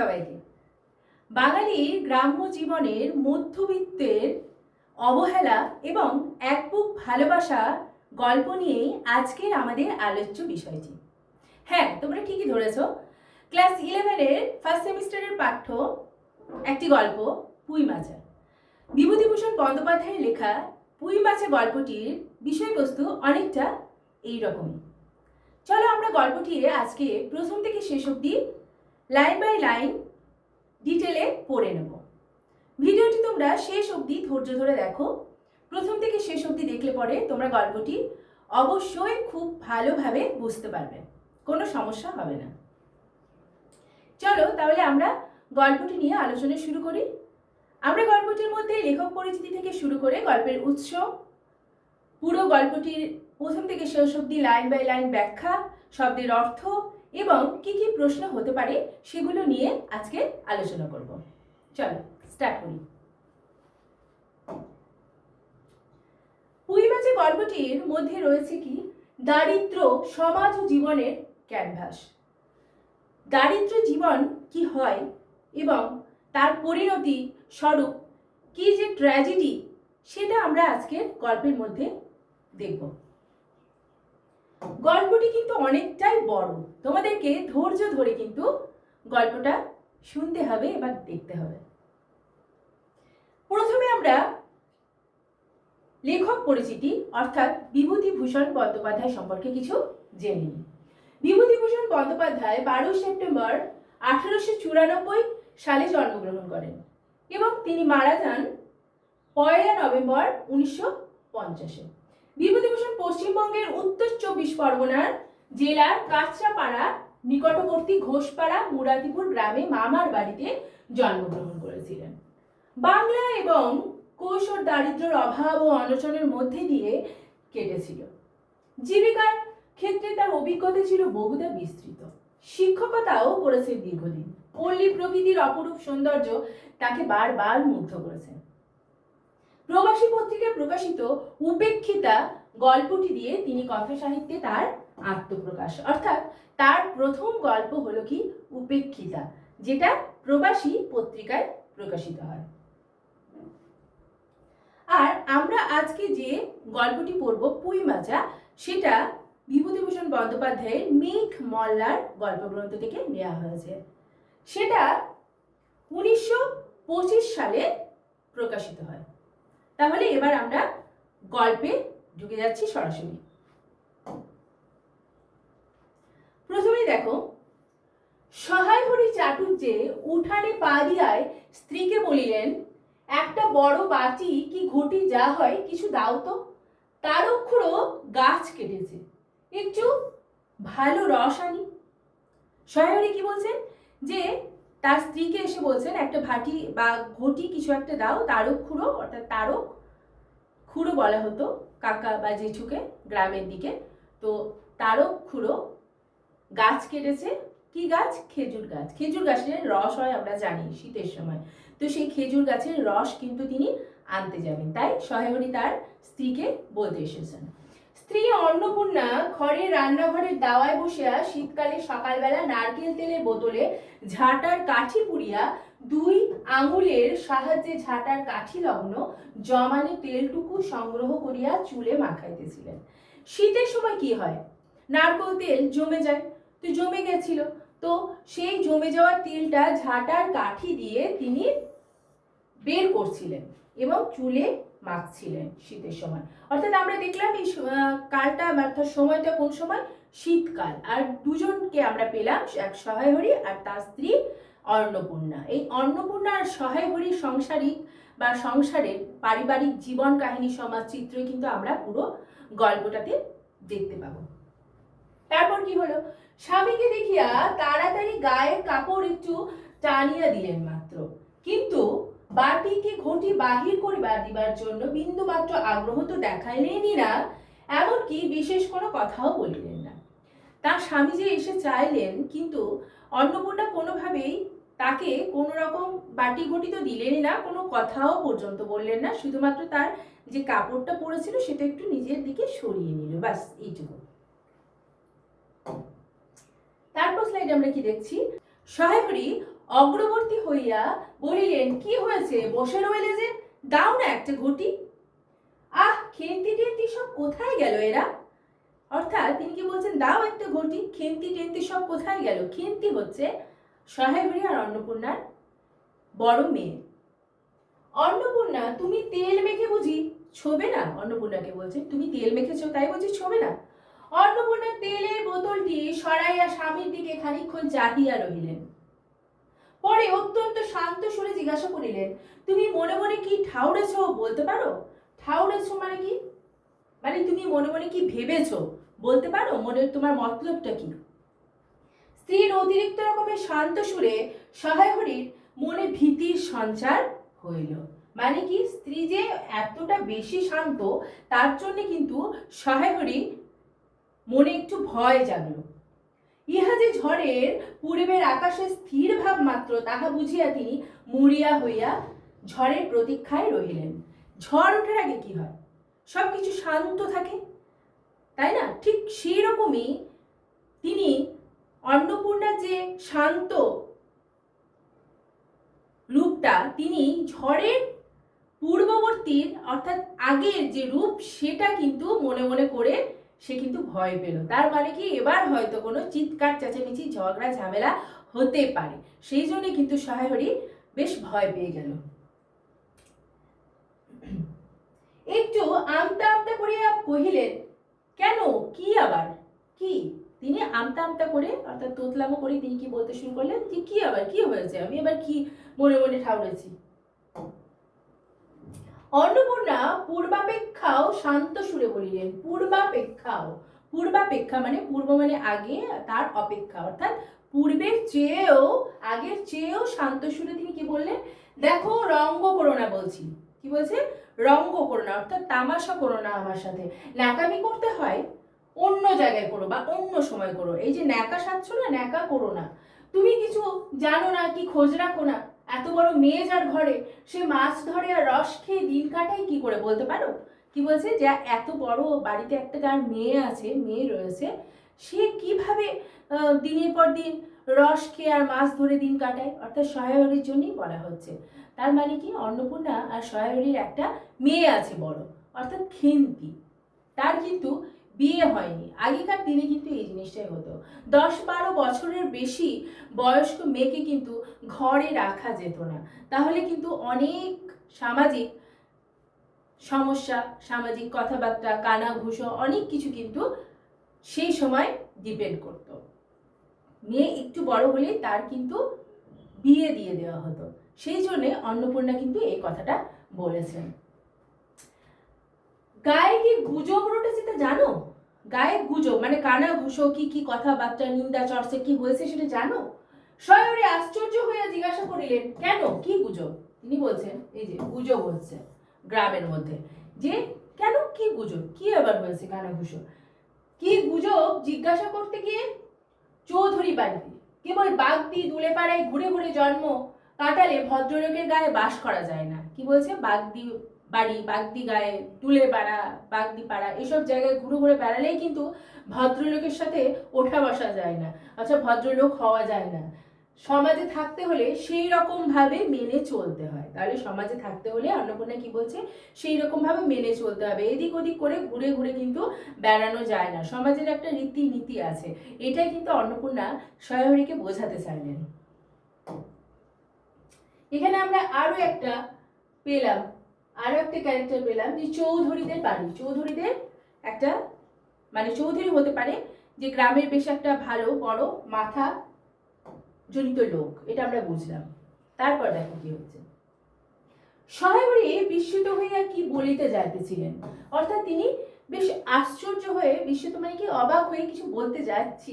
সবাইকে। বাঙালির গ্রাম্য জীবনের মধ্যবিত্তের অবহেলা এবং এক বুক ভালোবাসা গল্প নিয়েই আজকের আমাদের আলোচ্য বিষয়টি। হ্যাঁ, তোমরা ঠিকই ধরেছ। ক্লাস 11-এর ফার্স্ট সেমিস্টারের পাঠ্য একটি গল্প পুঁই মাচা। বিভূতিভূষণ বন্দ্যোপাধ্যায়ের লেখা পুঁই মাচা গল্পটির বিষয়বস্তু অনেকটা এইরকমই। চলো আমরা গল্পটি আজকে প্রথম থেকে শেষ অবধি লাইন বাই লাইন ডিটেলে পড়ে নেব। ভিডিওটি তোমরা শেষ অবধি ধৈর্য ধরে দেখো। প্রথম থেকে শেষ অবধি দেখলে পরে তোমরা গল্পটি অবশ্যই খুব ভালোভাবে বুঝতে পারবে, কোনো সমস্যা হবে না। চলো তাহলে আমরা গল্পটি নিয়ে আলোচনা শুরু করি। আমরা গল্পটির মধ্যে লেখক পরিচিতি থেকে শুরু করে গল্পের উৎস, পুরো গল্পটির প্রথম থেকে শেষ অবধি লাইন বাই লাইন ব্যাখ্যা, শব্দের অর্থ এবং কি কি প্রশ্ন হতে পারে সেগুলো নিয়ে আজকে আলোচনা করব। চলো স্টার্ট করি। পুঁই মাচা গল্পটির মধ্যে রয়েছে কি দারিদ্র সমাজ ও জীবনের ক্যানভাস। দারিদ্র জীবন কি হয় এবং তার পরিণতি স্বরূপ কি যে ট্র্যাজেডি, সেটা আমরা আজকের গল্পের মধ্যে দেখব। গল্পটি কিন্তু অনেকটাই বড়, তোমাদেরকে ধৈর্য ধরে কিন্তু গল্পটা শুনতে হবে এবার দেখতে হবে। প্রথমে আমরা লেখক পরিচিতি অর্থাৎ বিভূতিভূষণ বন্দ্যোপাধ্যায় সম্পর্কে কিছু জেনে নিই। বিভূতিভূষণ বন্দ্যোপাধ্যায় 12 সেপ্টেম্বর 1894 সালে জন্মগ্রহণ করেন এবং তিনি মারা যান 1 নভেম্বর 1950-এ। বিভূতিভূষণ পশ্চিমবঙ্গের উত্তর 24 পরগনার জেলার কাঁচরাপাড়া নিকটবর্তী ঘোষপাড়া মুরাদিপুর গ্রামে মামার বাড়িতে জন্মগ্রহণ করেছিলেন। বাংলা এবং কৈশোর দারিদ্র্যের অভাব ও অনশনের মধ্যে দিয়ে কেটেছিল। জীবিকার ক্ষেত্রে তার অভিজ্ঞতা ছিল বহুদা বিস্তৃত। শিক্ষকতাও করেছেন দীর্ঘদিন। পল্লী প্রকৃতির অপরূপ সৌন্দর্য তাকে বারবার মুগ্ধ করেছে। প্রবাসী পত্রিকায় প্রকাশিত উপেক্ষিতা গল্পটি দিয়ে তিনি কথা সাহিত্যে তার আত্মপ্রকাশ, অর্থাৎ তার প্রথম গল্প হলো কি উপেক্ষিতা, যেটা প্রবাসী পত্রিকায় প্রকাশিত হয়। আর আমরা আজকে যে গল্পটি পড়ব পুঁই মাচা, সেটা বিভূতিভূষণ বন্দ্যোপাধ্যায়ের মেঘ মল্লার গল্পগ্রন্থ থেকে নেওয়া হয়েছে। সেটা 1925 সালে প্রকাশিত হয়। তাহলে এবার আমরা গল্পে ঢুকে যাচ্ছি সরাসরি। প্রথমেই দেখো, সহায় হরি চাটুর্যে উঠানে পা দিয়ায় স্ত্রীকে বলিলেন, একটা বড় বাটি কি ঘটি যা হয় কিছু দাও তো, তার অক্ষরও গাছ কেটেছে, একটু ভালো রস আনি। সহায় হরি কি বলছেন, যে তার স্ত্রীকে এসে বলছেন একটা ভাটি বা ঘটি কিছু একটা দাও, তারক খুঁড়ো, অর্থাৎ তারক খুঁড়ো বলা হতো কাকা বা জেঠুকে গ্রামের দিকে। তো তারক খুঁড়ো, গাছ কেটেছে, কি গাছ? খেজুর গাছ। খেজুর গাছের রস হয় আমরা জানি শীতের সময়, তো সেই খেজুর গাছের রস কিন্তু তিনি আনতে যাবেন, তাই সহায়হরি তার স্ত্রীকে বলতে এসেছেন। স্ত্রী অন্নপূর্ণা ঘরে রান্নাঘরের দাওয়ায় বসিয়া শীতকালে সকালবেলা নারকেল তেলের বোতলে ঝাঁটার কাঠি পুড়িয়া 2 আঙুলের সাহায্যে ঝাঁটার কাঠি লগ্ন জমানো তেলটুকু সংগ্রহ করিয়া চুলে মাখাইতেছিলেন। শীতের সময় কি হয়, নারকেল তেল জমে যায়, তো জমে গেছিল, তো সেই জমে যাওয়া তেলটা ঝাঁটার কাঠি দিয়ে তিনি বের করছিলেন এবং চুলে মাখছিলেন শীতের সময়। অর্থাৎ আমরা দেখলাম এই কালটা অর্থাৎ সময়টা কোন সময়, শীতকাল। আর দুজনকে আমরা পেলাম, এক সহায় হরি আর তার স্ত্রী অন্নপূর্ণা। এই অন্নপূর্ণা আর সহায় হরির সাংসারিক বা সংসারের পারিবারিক জীবন কাহিনী সমাজ চিত্রই কিন্তু আমরা পুরো গল্পটাতে দেখতে পাবো। তারপর কি হলো, স্বামীকে দেখিয়া তাড়াতাড়ি গায়ের কাপড় একটু টানিয়া দিলেন মাত্র, কিন্তু বাটিকে ঘটি বাহির করিবার দিবার জন্য বিন্দু মাত্র আগ্রহ তো দেখাইলেনই না, এমনকি বিশেষ কোনো কথাও বলিলেন না। তার স্বামী যে এসে চাইলেন, কিন্তু অন্নপূর্ণা কোনোভাবেই তাকে কোনো রকম বাটি ঘটি তো দিলেনই না, কোনো কথাও পর্যন্ত বললেন না, শুধুমাত্র তার যে কাপড়টা পরেছিল সেটা একটু নিজের দিকে সরিয়ে নিল, ব্যাস এইটুকু। তারপর স্লাইডে আমরা কি দেখছি, সহায় হরি অগ্রবর্তী হইয়া বলিলেন, কি হয়েছে, বসে রইলে যে, দাও না একটা ঘটি। আহ, খেন্তি টেন্তি সব কোথায় গেল এরা? অর্থাৎ তিনি কি বলছেন, দাও একটা ঘটি, খেন্তি টেন্তি সব কোথায় গেল? খেন্তি হচ্ছে সহায় হরি আর অন্নপূর্ণার বড় মেয়ে। অন্নপূর্ণা, তুমি তেল মেখে বুঝি ছোবে না? অন্নপূর্ণাকে বলছে, তুমি তেল মেখেছো তাই বুঝি ছোবে না? অন্নপূর্ণা তেলের বোতলটি সরাইয়া স্বামীর দিকে খানিকক্ষণ চাহিয়া রহিলেন। পরে অত্যন্ত শান্ত সুরে জিজ্ঞাসা করিলেন, তুমি মনে মনে কি ঠাউরেছ বলতে পারো? ঠাউরেছ মানে কি? মানে তুমি মনে মনে কি ভেবেছো বলতে পারো? মনে তোমার মতলবটা কি? স্ত্রীর অতিরিক্ত রকমের শান্ত সুরে সহায় হরির মনে ভীতির সঞ্চার হইল। মানে কি, স্ত্রী যে এতটা বেশি শান্ত, তার জন্য কিন্তু সহায় হরি মনে একটু ভয় জাগলো। ইহা যে ঝড়ের পূর্বের আকাশে স্থির ভাব মাত্র, তাহা বুঝিয়া তিনি মরিয়া হইয়া ঝড়ের প্রতীক্ষায় রহিলেন। ঝড় ওঠার আগে কি হয়? সবকিছু শান্ত থাকে, তাই না? ঠিক সেই রকমই তিনি অন্নপূর্ণা যে শান্ত রূপটা, তিনি ঝড়ের পূর্ববর্তীর অর্থাৎ আগের যে রূপ, সেটা কিন্তু মনে মনে করে সে কিন্তু ভয় পেল। তার মানে কি, এবার হয়তো কোনো চিৎকার চেঁচামেচি ঝগড়া ঝামেলা হতে পারে, সেই জন্য কিন্তু সহায় হরি বেশ ভয় পেয়ে গেল। একটু আমতা আমতা করিয়া কহিলেন, কেন, কি আবার কি? তিনি আমতা আমতা করে অর্থাৎ তোতলামো করে তিনি কি বলতে শুরু করলেন, যে কি আবার কি হয়েছে, আমি এবার কি মনে মনে ঠাউরেছি? অন্নপূর্ণা পূর্বাপেক্ষাও শান্ত সুরে বলিলেন। পূর্বাপেক্ষাও, পূর্বাপেক্ষা মানে পূর্ব মানে আগে, তার অপেক্ষা অর্থাৎ পূর্বের চেয়েও, আগের চেয়েও শান্ত সুরে তিনি কি বললেন, দেখো রঙ্গ করো না বলছি। কি বলছে? রঙ্গ করো না, অর্থাৎ তামাশা করো না আমার সাথে। ন্যাকামি করতে হয় অন্য জায়গায় করো বা অন্য সময় করো, এই যে ন্যাকা সাজছ না, ন্যাকা করো না। তুমি কিছু জানো না, কি খোঁজ রাখো না? এত বড় মেয়ে যার ঘরে, সে মাছ ধরে আর রস খেয়ে দিন কাটায়, কি করে বলতে পারো? কি বলছে, যে এত বড় বাড়িতে একটা যার মেয়ে আছে, মেয়ে রয়েছে, সে কিভাবে দিনের পর দিন রস খেয়ে আর মাছ ধরে দিন কাটায়? অর্থাৎ সহায়রীর জন্যই বলা হচ্ছে। তার মানে কি, অন্নপূর্ণা আর সহায়রীর একটা মেয়ে আছে বড়, অর্থাৎ খেন্তি। তার কিন্তু বিয়ে হয়নি। আগেকার দিনে কিন্তু এই জিনিসটাই হতো, 10-12 বছরের বেশি বয়স্ক মেয়েকে কিন্তু ঘরে রাখা যেত না, তাহলে কিন্তু অনেক সামাজিক সমস্যা, সামাজিক কথাবার্তা, কানাঘুষো অনেক কিছু কিন্তু সেই সময় ডিপেন্ড করত। মেয়ে একটু বড় হলে তার কিন্তু বিয়ে দিয়ে দেওয়া হতো, সেই জন্যে অন্নপূর্ণা কিন্তু এই কথাটা বলেছেন। গায়ে কি গুজব রটেছে তা জানো? গায়ে গুজব মানে কানাঘুষো, কি কি কথাবার্তা, নিন্দা চর্চা কি হয়েছে সেটা জানো? সয়রে আশ্চর্য হইয়া জিজ্ঞাসা করিলেন, কেন, কি গুজব? তিনি বলছেন, এই যে গুজব হচ্ছে গ্রামের মধ্যে, যে কেন, কি গুজব, কি আবার হয়েছে কানাঘুষো? কি গুজব জিজ্ঞাসা করতে গিয়ে চৌধুরী বাড়িতে কেবল বাগদি দুলে পাড়ায় ঘুরে ঘুরে জন্ম কাটালে ভদ্রলোকের গায়ে বাস করা যায় না। কি বলছে? বাগদি বাড়ি, বাগদি গায়ে, তুলে পাড়া, বাগদি পাড়া, এসব জায়গায় ঘুরে ঘুরে বেড়ালেই কিন্তু ভদ্রলোকের সাথে ওঠা বসা যায় না, আচ্ছা ভদ্রলোক হওয়া যায় না। সমাজে থাকতে হলে সেই রকম ভাবে মেনে চলতে হয়। তাহলে সমাজে থাকতে হলে অন্নপূর্ণা কি বলছে, সেই রকম ভাবে মেনে চলতে হবে। এদিক ওদিক করে ঘুরে ঘুরে কিন্তু বেড়ানো যায় না, সমাজের একটা রীতি নীতি আছে। এটাই কিন্তু অন্নপূর্ণা সহায়রীকে বোঝাতে চাইলেন। এখানে আমরা আরো একটা পেলাম, আরো একটা ক্যারেক্টার পেলাম, যে চৌধুরীদের বাড়ি। চৌধুরীদের একটা মানে চৌধুরী হতে পারে যে গ্রামের বেশ একটা ভালো বড় মাথা জনিত লোক, এটা আমরা বুঝলাম। তারপর দেখো কি হচ্ছে। সহায়রী বিস্মিত হইয়া কি বলিতে যাইতেছিলেন, অর্থাৎ তিনি বেশ আশ্চর্য হয়ে, বিস্মিত মানে কি অবাক হয়ে কিছু বলতে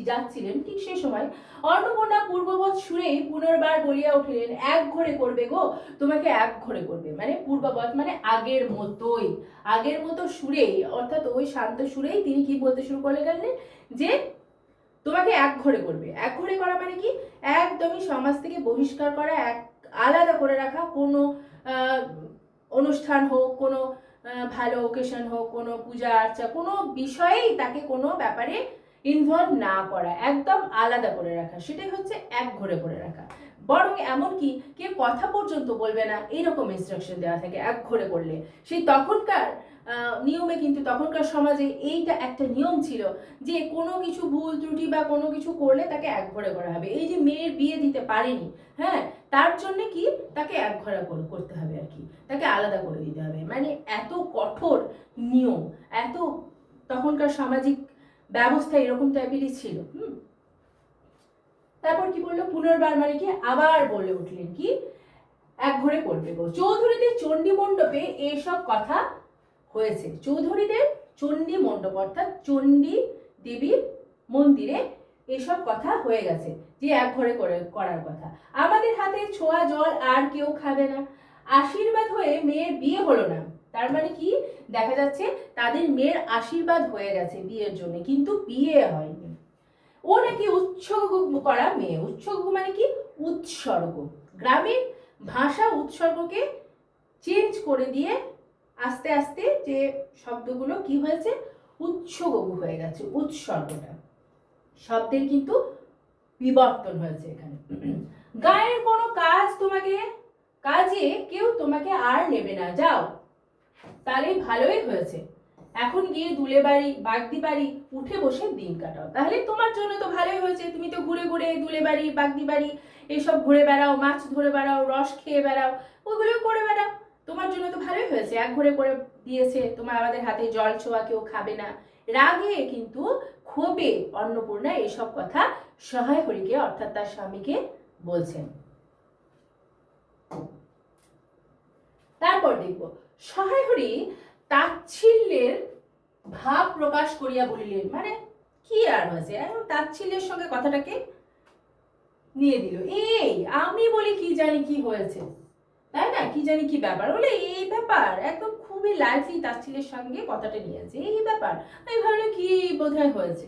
যাচ্ছিলেন, ঠিক সেই সময় অন্নপূর্ণা পূর্ববৎ সুরেই পুনর্বার বলিয়া উঠিলেন, এক ঘরে করবে গো, তোমাকে এক ঘরে করবে। মানে পূর্ববৎ মানে আগের মতোই, আগের মতো সুরেই, অর্থাৎ ওই শান্ত সুরেই তিনি কি বলতে শুরু করে গেলেন, যে তোমাকে এক ঘরে করবে। এক ঘরে করা মানে কি, একদমই সমাজ থেকে বহিষ্কার করা, এক আলাদা করে রাখা। কোনো অনুষ্ঠান হোক, কোনো ভালো ওকেশন হোক, কোনো পূজা আর্চা, কোনো বিষয়েই তাকে কোনো ব্যাপারে ইনভলভ না করা, একদম আলাদা করে রাখা, সেটাই হচ্ছে এক ঘরে করে রাখা। বরং এমনকি কেউ কথা পর্যন্ত বলবে না, এইরকম ইনস্ট্রাকশন দেওয়া থাকে একঘরে করলে। সেই তখনকার নিয়মে কিন্তু তখনকার সমাজে এইটা একটা নিয়ম ছিল যে কোনো কিছু ভুল ত্রুটি বা কোনো কিছু করলে তাকে একঘরে করা হবে। এই যে মেয়ের বিয়ে দিতে পারেনি, হ্যাঁ, তার জন্য কি তাকে একঘরে করতে হবে আর কি, তাকে আলাদা করে দিতে হবে। মানে এত কঠোর নিয়ম, এত তখনকার সামাজিক ব্যবস্থা এরকম টাইপেরই ছিল। তারপর কি বললো, পুনর্বার মানে কি আবার বলে উঠলেন কি একঘরে করবে গো। চৌধুরীদের চণ্ডী মণ্ডপে এসব কথা হয়েছে। চৌধুরীদের চণ্ডী মণ্ডপ অর্থাৎ চণ্ডী দেবীর মন্দিরে এসব কথা হয়ে গেছে যে একঘরে করার কথা। আমাদের হাতে ছোঁয়া জল আর কেউ খাবে না, আশীর্বাদ হয়ে মেয়ের বিয়ে হলো না। তার মানে কি দেখা যাচ্ছে তাদের মেয়ের আশীর্বাদ হয়ে গেছে বিয়ের জন্য, কিন্তু বিয়ে হয়নি। ও নাকি উৎসর্গ করা মেয়ে। উৎসর্গ মানে কি উৎসর্গ, গ্রামীণ ভাষা উৎসর্গকে চেঞ্জ করে দিয়ে আস্তে আস্তে যে শব্দগুলো কি হয়েছে উৎসর্গ হয়ে গেছে। উৎসর্গটা শব্দের কিন্তু বিবর্তন হয়েছে এখানে। গায়ের কোনো কাজে কেউ তোমাকে আর নেবে না, যাও। তাহলে ভালোই হয়েছে, এখন গিয়ে দুলে বাড়ি বাগদি বাড়ি উঠে বসে দিন কাটাও। তাহলে তোমার জন্য তো ভালোই হয়েছে, তুমি তো ঘুরে ঘুরে দুলে বাড়ি বাগদি বাড়ি এইসব ঘুরে বেড়াও, মাছ ধরে বেড়াও, রস খেয়ে বেড়াও, ওইগুলো করে বেড়াও, তোমার জন্য তো ভালোই হয়েছে, একঘরে করে দিয়েছে। তোমার আমাদের হাতে জল ছোঁয়া কেউ খাবে না। রাগে কিন্তু ক্ষোভে অন্নপূর্ণা এসব কথা সহায় হরিকে অর্থাৎ তার স্বামীকে বলছেন। তারপর দেখব সহায় হরি তাচ্ছিল্যের ভাব প্রকাশ করিয়া বলিলেন। মানে কি আর হয়েছে, তাচ্ছিল্যের সঙ্গে কথাটাকে নিয়ে দিল। এই আমি বলি কি জানি কি হয়েছে, তাই না, কি জানি কি ব্যাপার, বলে এই ব্যাপার, একদম খুবই লাইটলি তাচ্ছিল্যের সঙ্গে কথাটা নিয়েছে, এই ব্যাপার। আমি ভাবলাম কি বোধহয় হয়েছে।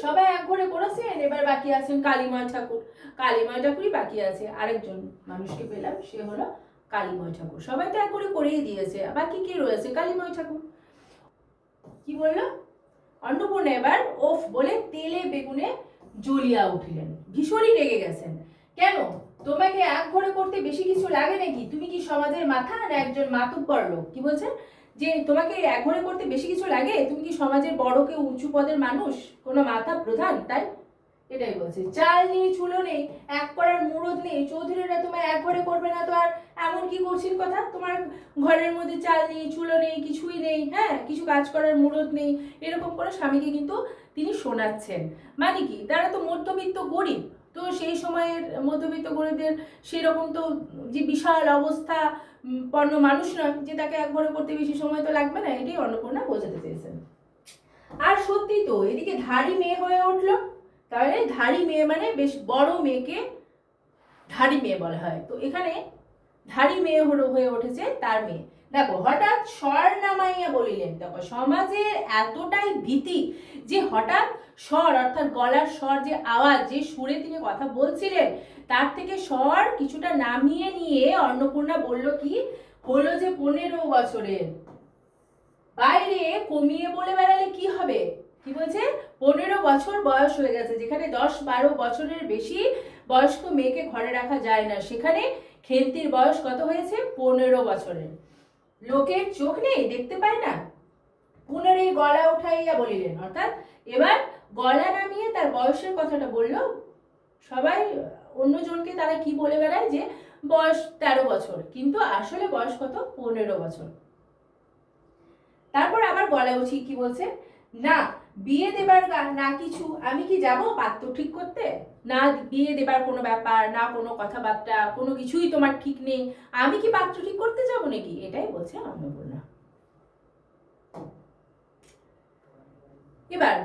সবাই এক ঘরে করেছেন, এবার বাকি আছেন কালীময় ঠাকুর। কালীময় ঠাকুরই বাকি আছে, আরেকজন মানুষকে পেলাম, সে হলো কালীময় ঠাকুর। সবাই তো এক করে করেই দিয়েছে, বাকি কি রয়েছে কালীময় ঠাকুর। কি বললো অন্নপূর্ণা এবার ওফ বলে তেলে বেগুনে জ্বলিয়া উঠিলেন, ভীষণই রেগে গেছেন। কেন, তোমাকে এক ঘরে করতে বেশি কিছু লাগে নাকি? তুমি কি সমাজের মাথা না একজন মাতুব্বর লোক? কি বলছেন যে তোমাকে এক ঘরে করতে বেশি কিছু লাগে? তুমি কি সমাজের বড় কেউ উঁচু পদের মানুষ, কোনো মাথা প্রধান? তাই এটাই বলছে। চাল নেই চুলো নেই, এক করার মুরদ নেই, চৌধুরীরা তোমার এক ঘরে করবে না তো আর এমন কি করছেন কথা? তোমার ঘরের মধ্যে চাল নেই চুলো নেই কিছুই নেই, হ্যাঁ, কিছু কাজ করার মুরদ নেই, এরকম করে স্বামীকে কিন্তু তিনি শোনাচ্ছেন। মানে কি তারা তো মধ্যবিত্ত গরিব, তো সেই সময়ের মধ্যবিত্ত গরিবদের সেরকম তো যে বিশাল অবস্থা পন্ন মানুষ নয় যে তাকে এক ঘরে করতে বেশি সময় তো লাগবে না, এটাই অন্নপূর্ণা বোঝাতে চেয়েছেন। আর সত্যি তো এদিকে ধাড়ি মেয়ে হয়ে উঠলো। তাহলে ধাড়ি মেয়ে মানে বেশ বড় মেয়েকে ধাড়ি মেয়ে বলা হয়, তো এখানে ধাড়ি মেয়ে হয়ে উঠেছে তার মেয়ে। দেখো হঠাৎ স্বর নামাইয়া বলিলেন, দেখো সমাজের এতটাই ভীতি যে হঠাৎ স্বর অর্থাৎ গলার স্বর, যে আওয়াজ, যে সুরে তিনি কথা বলছিলেন তার থেকে স্বর কিছুটা নামিয়ে নিয়ে অন্নপূর্ণা বলল কি হলো যে 15 বছরের, বাইরে কমিয়ে বলে বেড়ালে কি হবে? কি বলছে 15 বছর বয়স হয়ে গেছে, যেখানে 10-12 বছরের বেশি বয়স্ক মেয়েকে ঘরে রাখা যায় না, সেখানে খেলতির বয়স কত হয়েছে 15 বছরের। লোকের চোখ নেই, দেখতে পায় না? পুনরে গলা উঠাইয়া বলিলেন, অর্থাৎ এবার গলা নামিয়ে তার বয়সের কথাটা বলল। সবাই অন্যজনকে তারা কি বলে বেড়ায় যে বয়স 13 বছর, কিন্তু আসলে বয়স কত 15 বছর। তারপর আবার গলা উঠি কি বলছে, না বিয়ে দেবার না কিছু, আমি কি যাব পাত্র ঠিক করতে? না বিয়ে দেবার কোনো ব্যাপার না, কোনো কথাবার্তা কোনো কিছুই তোমার ঠিক নেই, আমি কি পাত্র ঠিক করতে যাব নাকি? এটাই বলছে অন্নপূর্ণা। এবার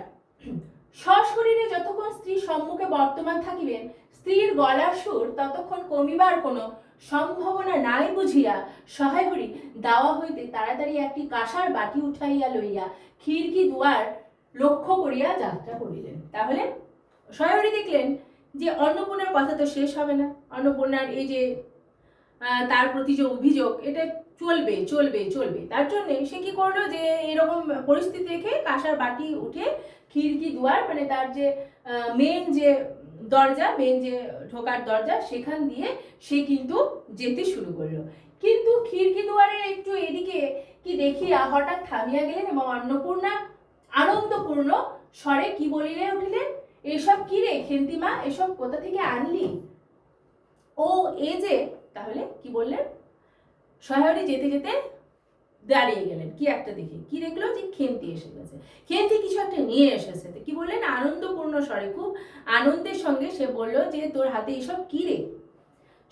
সশরীরে যতক্ষণ স্ত্রীর সম্মুখে বর্তমান থাকিবেন, স্ত্রীর গলার সুর ততক্ষণ কমিবার কোনো সম্ভাবনা নাই বুঝিয়া সহায় হরি দাওয়া হইতে তাড়াতাড়ি একটি কাঁসার বাটি উঠাইয়া লইয়া খিড়কি দুয়ার লক্ষ্য করিয়া যাত্রা করিলেন। তাহলে সহায় হরি দেখলেন যে অন্নপূর্ণার কথা তো শেষ হবে না, অন্নপূর্ণার এই যে তার প্রতি যে অভিযোগ এটা চলবে চলবে চলবে, তার জন্য সে কি করলো যে এরকম পরিস্থিতি দেখে কাঁসার বাটি উঠে খিড়কি দুয়ার মানে তার যে মেন যে দরজা, মেন যে ঢোকার দরজা, সেখান দিয়ে সে কিন্তু যেতে শুরু করলো। কিন্তু খিড়কি দুয়ারের একটু এদিকে কি দেখিয়া হঠাৎ থামিয়া গেলেন এবং অন্নপূর্ণা আনন্দপূর্ণ স্বরে কি বলিলে উঠিলেন, এসব কি রে খেন্তিমা, এসব কোথা থেকে আনলি? ও এ যে, তাহলে কি বললেন, সহায়রী যেতে যেতে দাঁড়িয়ে গেলেন কি একটা দেখে, কি দেখলো যে খেন্তি এসে গেছে, খেন্তি কিছু একটা নিয়ে এসেছে। কি বললেন, আনন্দপূর্ণ স্বরে, খুব আনন্দের সঙ্গে সে বললো যে তোর হাতে এসব কি রে?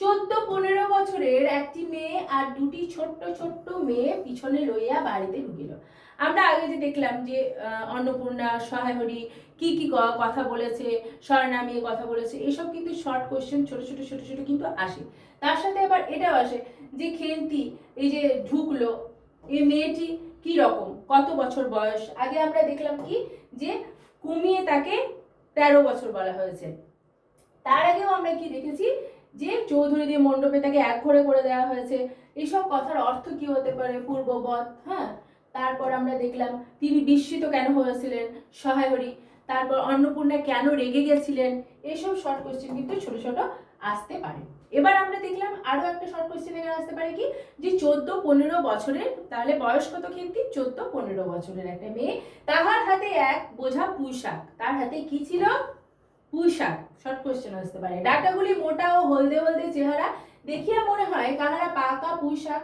14-15 বছরের একটি মেয়ে আর দুটি ছোট্ট ছোট্ট মেয়ে পিছনে লইয়া বাড়িতে ঢুকিল। আমরা আগে যে দেখলাম যে অন্নপূর্ণা সহায়রী কি কি কথা বলেছে, স্বর নামিয়ে কথা বলেছে, এসব কিন্তু শর্ট কোশ্চেন ছোট ছোট ছোট ছোট কিন্তু আসে। তার সাথে আবার এটাও আসে যে খেন্তি এই যে ঢুকলো, এই মেয়েটি কি রকম, কত বছর বয়স। আগে আমরা দেখলাম কি যে কমিয়ে তাকে 13 বছর বলা হয়েছে। তার আগেও আমরা কি দেখেছি যে চৌধুরীদের মণ্ডপে তাকে এক ঘরে করে দেওয়া হয়েছে। এইসব কথার অর্থ কি হতে পারে, পূর্ববৎ। হ্যাঁ, তারপর আমরা দেখলাম তিনি বিস্মিত কেন হয়েছিলেন সহায়রী, তারপর অন্নপূর্ণা কেন রেগে গেছিলেন। এইসব শর্ট কোশ্চেন কিন্তু ছোট ছোট আসতে পারে। এবার আমরা দেখলাম আরো একটা শর্ট কোশ্চেন এখানে আসতে পারে কি যে 14-15 বছরের, তাহলে বয়স কত খেন্তি, 14-15 বছরের একটা মেয়ে, তাহার হাতে এক বোঝা পুঁই শাক। তার হাতে কি ছিল, পুঁই শাক। শর্ট কোশ্চেন আসতে পারে। ডাটাগুলি মোটা ও হলদে হলদে চেহারা, দেখিয়া মনে হয় কাহারা পাকা পুঁই শাক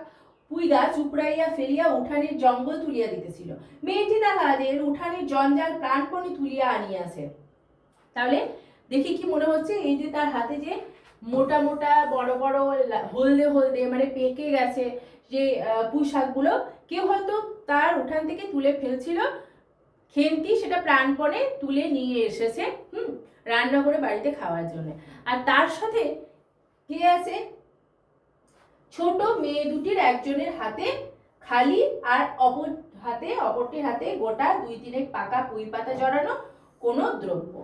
পুঁই গাছ উপড়াইয়া ফেলিয়া উঠানের জঙ্গল তুলিয়া দিতেছিল। মেয়েটি তাহাদের উঠানের জঞ্জাল প্রাণপণে তুলিয়া আনিয়াছে। তাহলে দেখি কি মনে হচ্ছে, এই যে তার হাতে যে মোটা মোটা বড় বড় হলদে হলদে মানে পেকে গেছে যে পুঁই শাকগুলো, কেউ হয়তো তার উঠান থেকে তুলে ফেলছিল, খেন্তি সেটা প্রাণপণে তুলে নিয়ে এসেছে রান্না করে বাড়িতে খাওয়ার জন্য। আর তার সাথে কে আছে, ছোট মেয়ে দুটির একজনের হাতে খালি আর অপরটির হাতে গোটা 2-3 পাকা পুঁই পাতা জড়ানো কোনো দ্রব্য।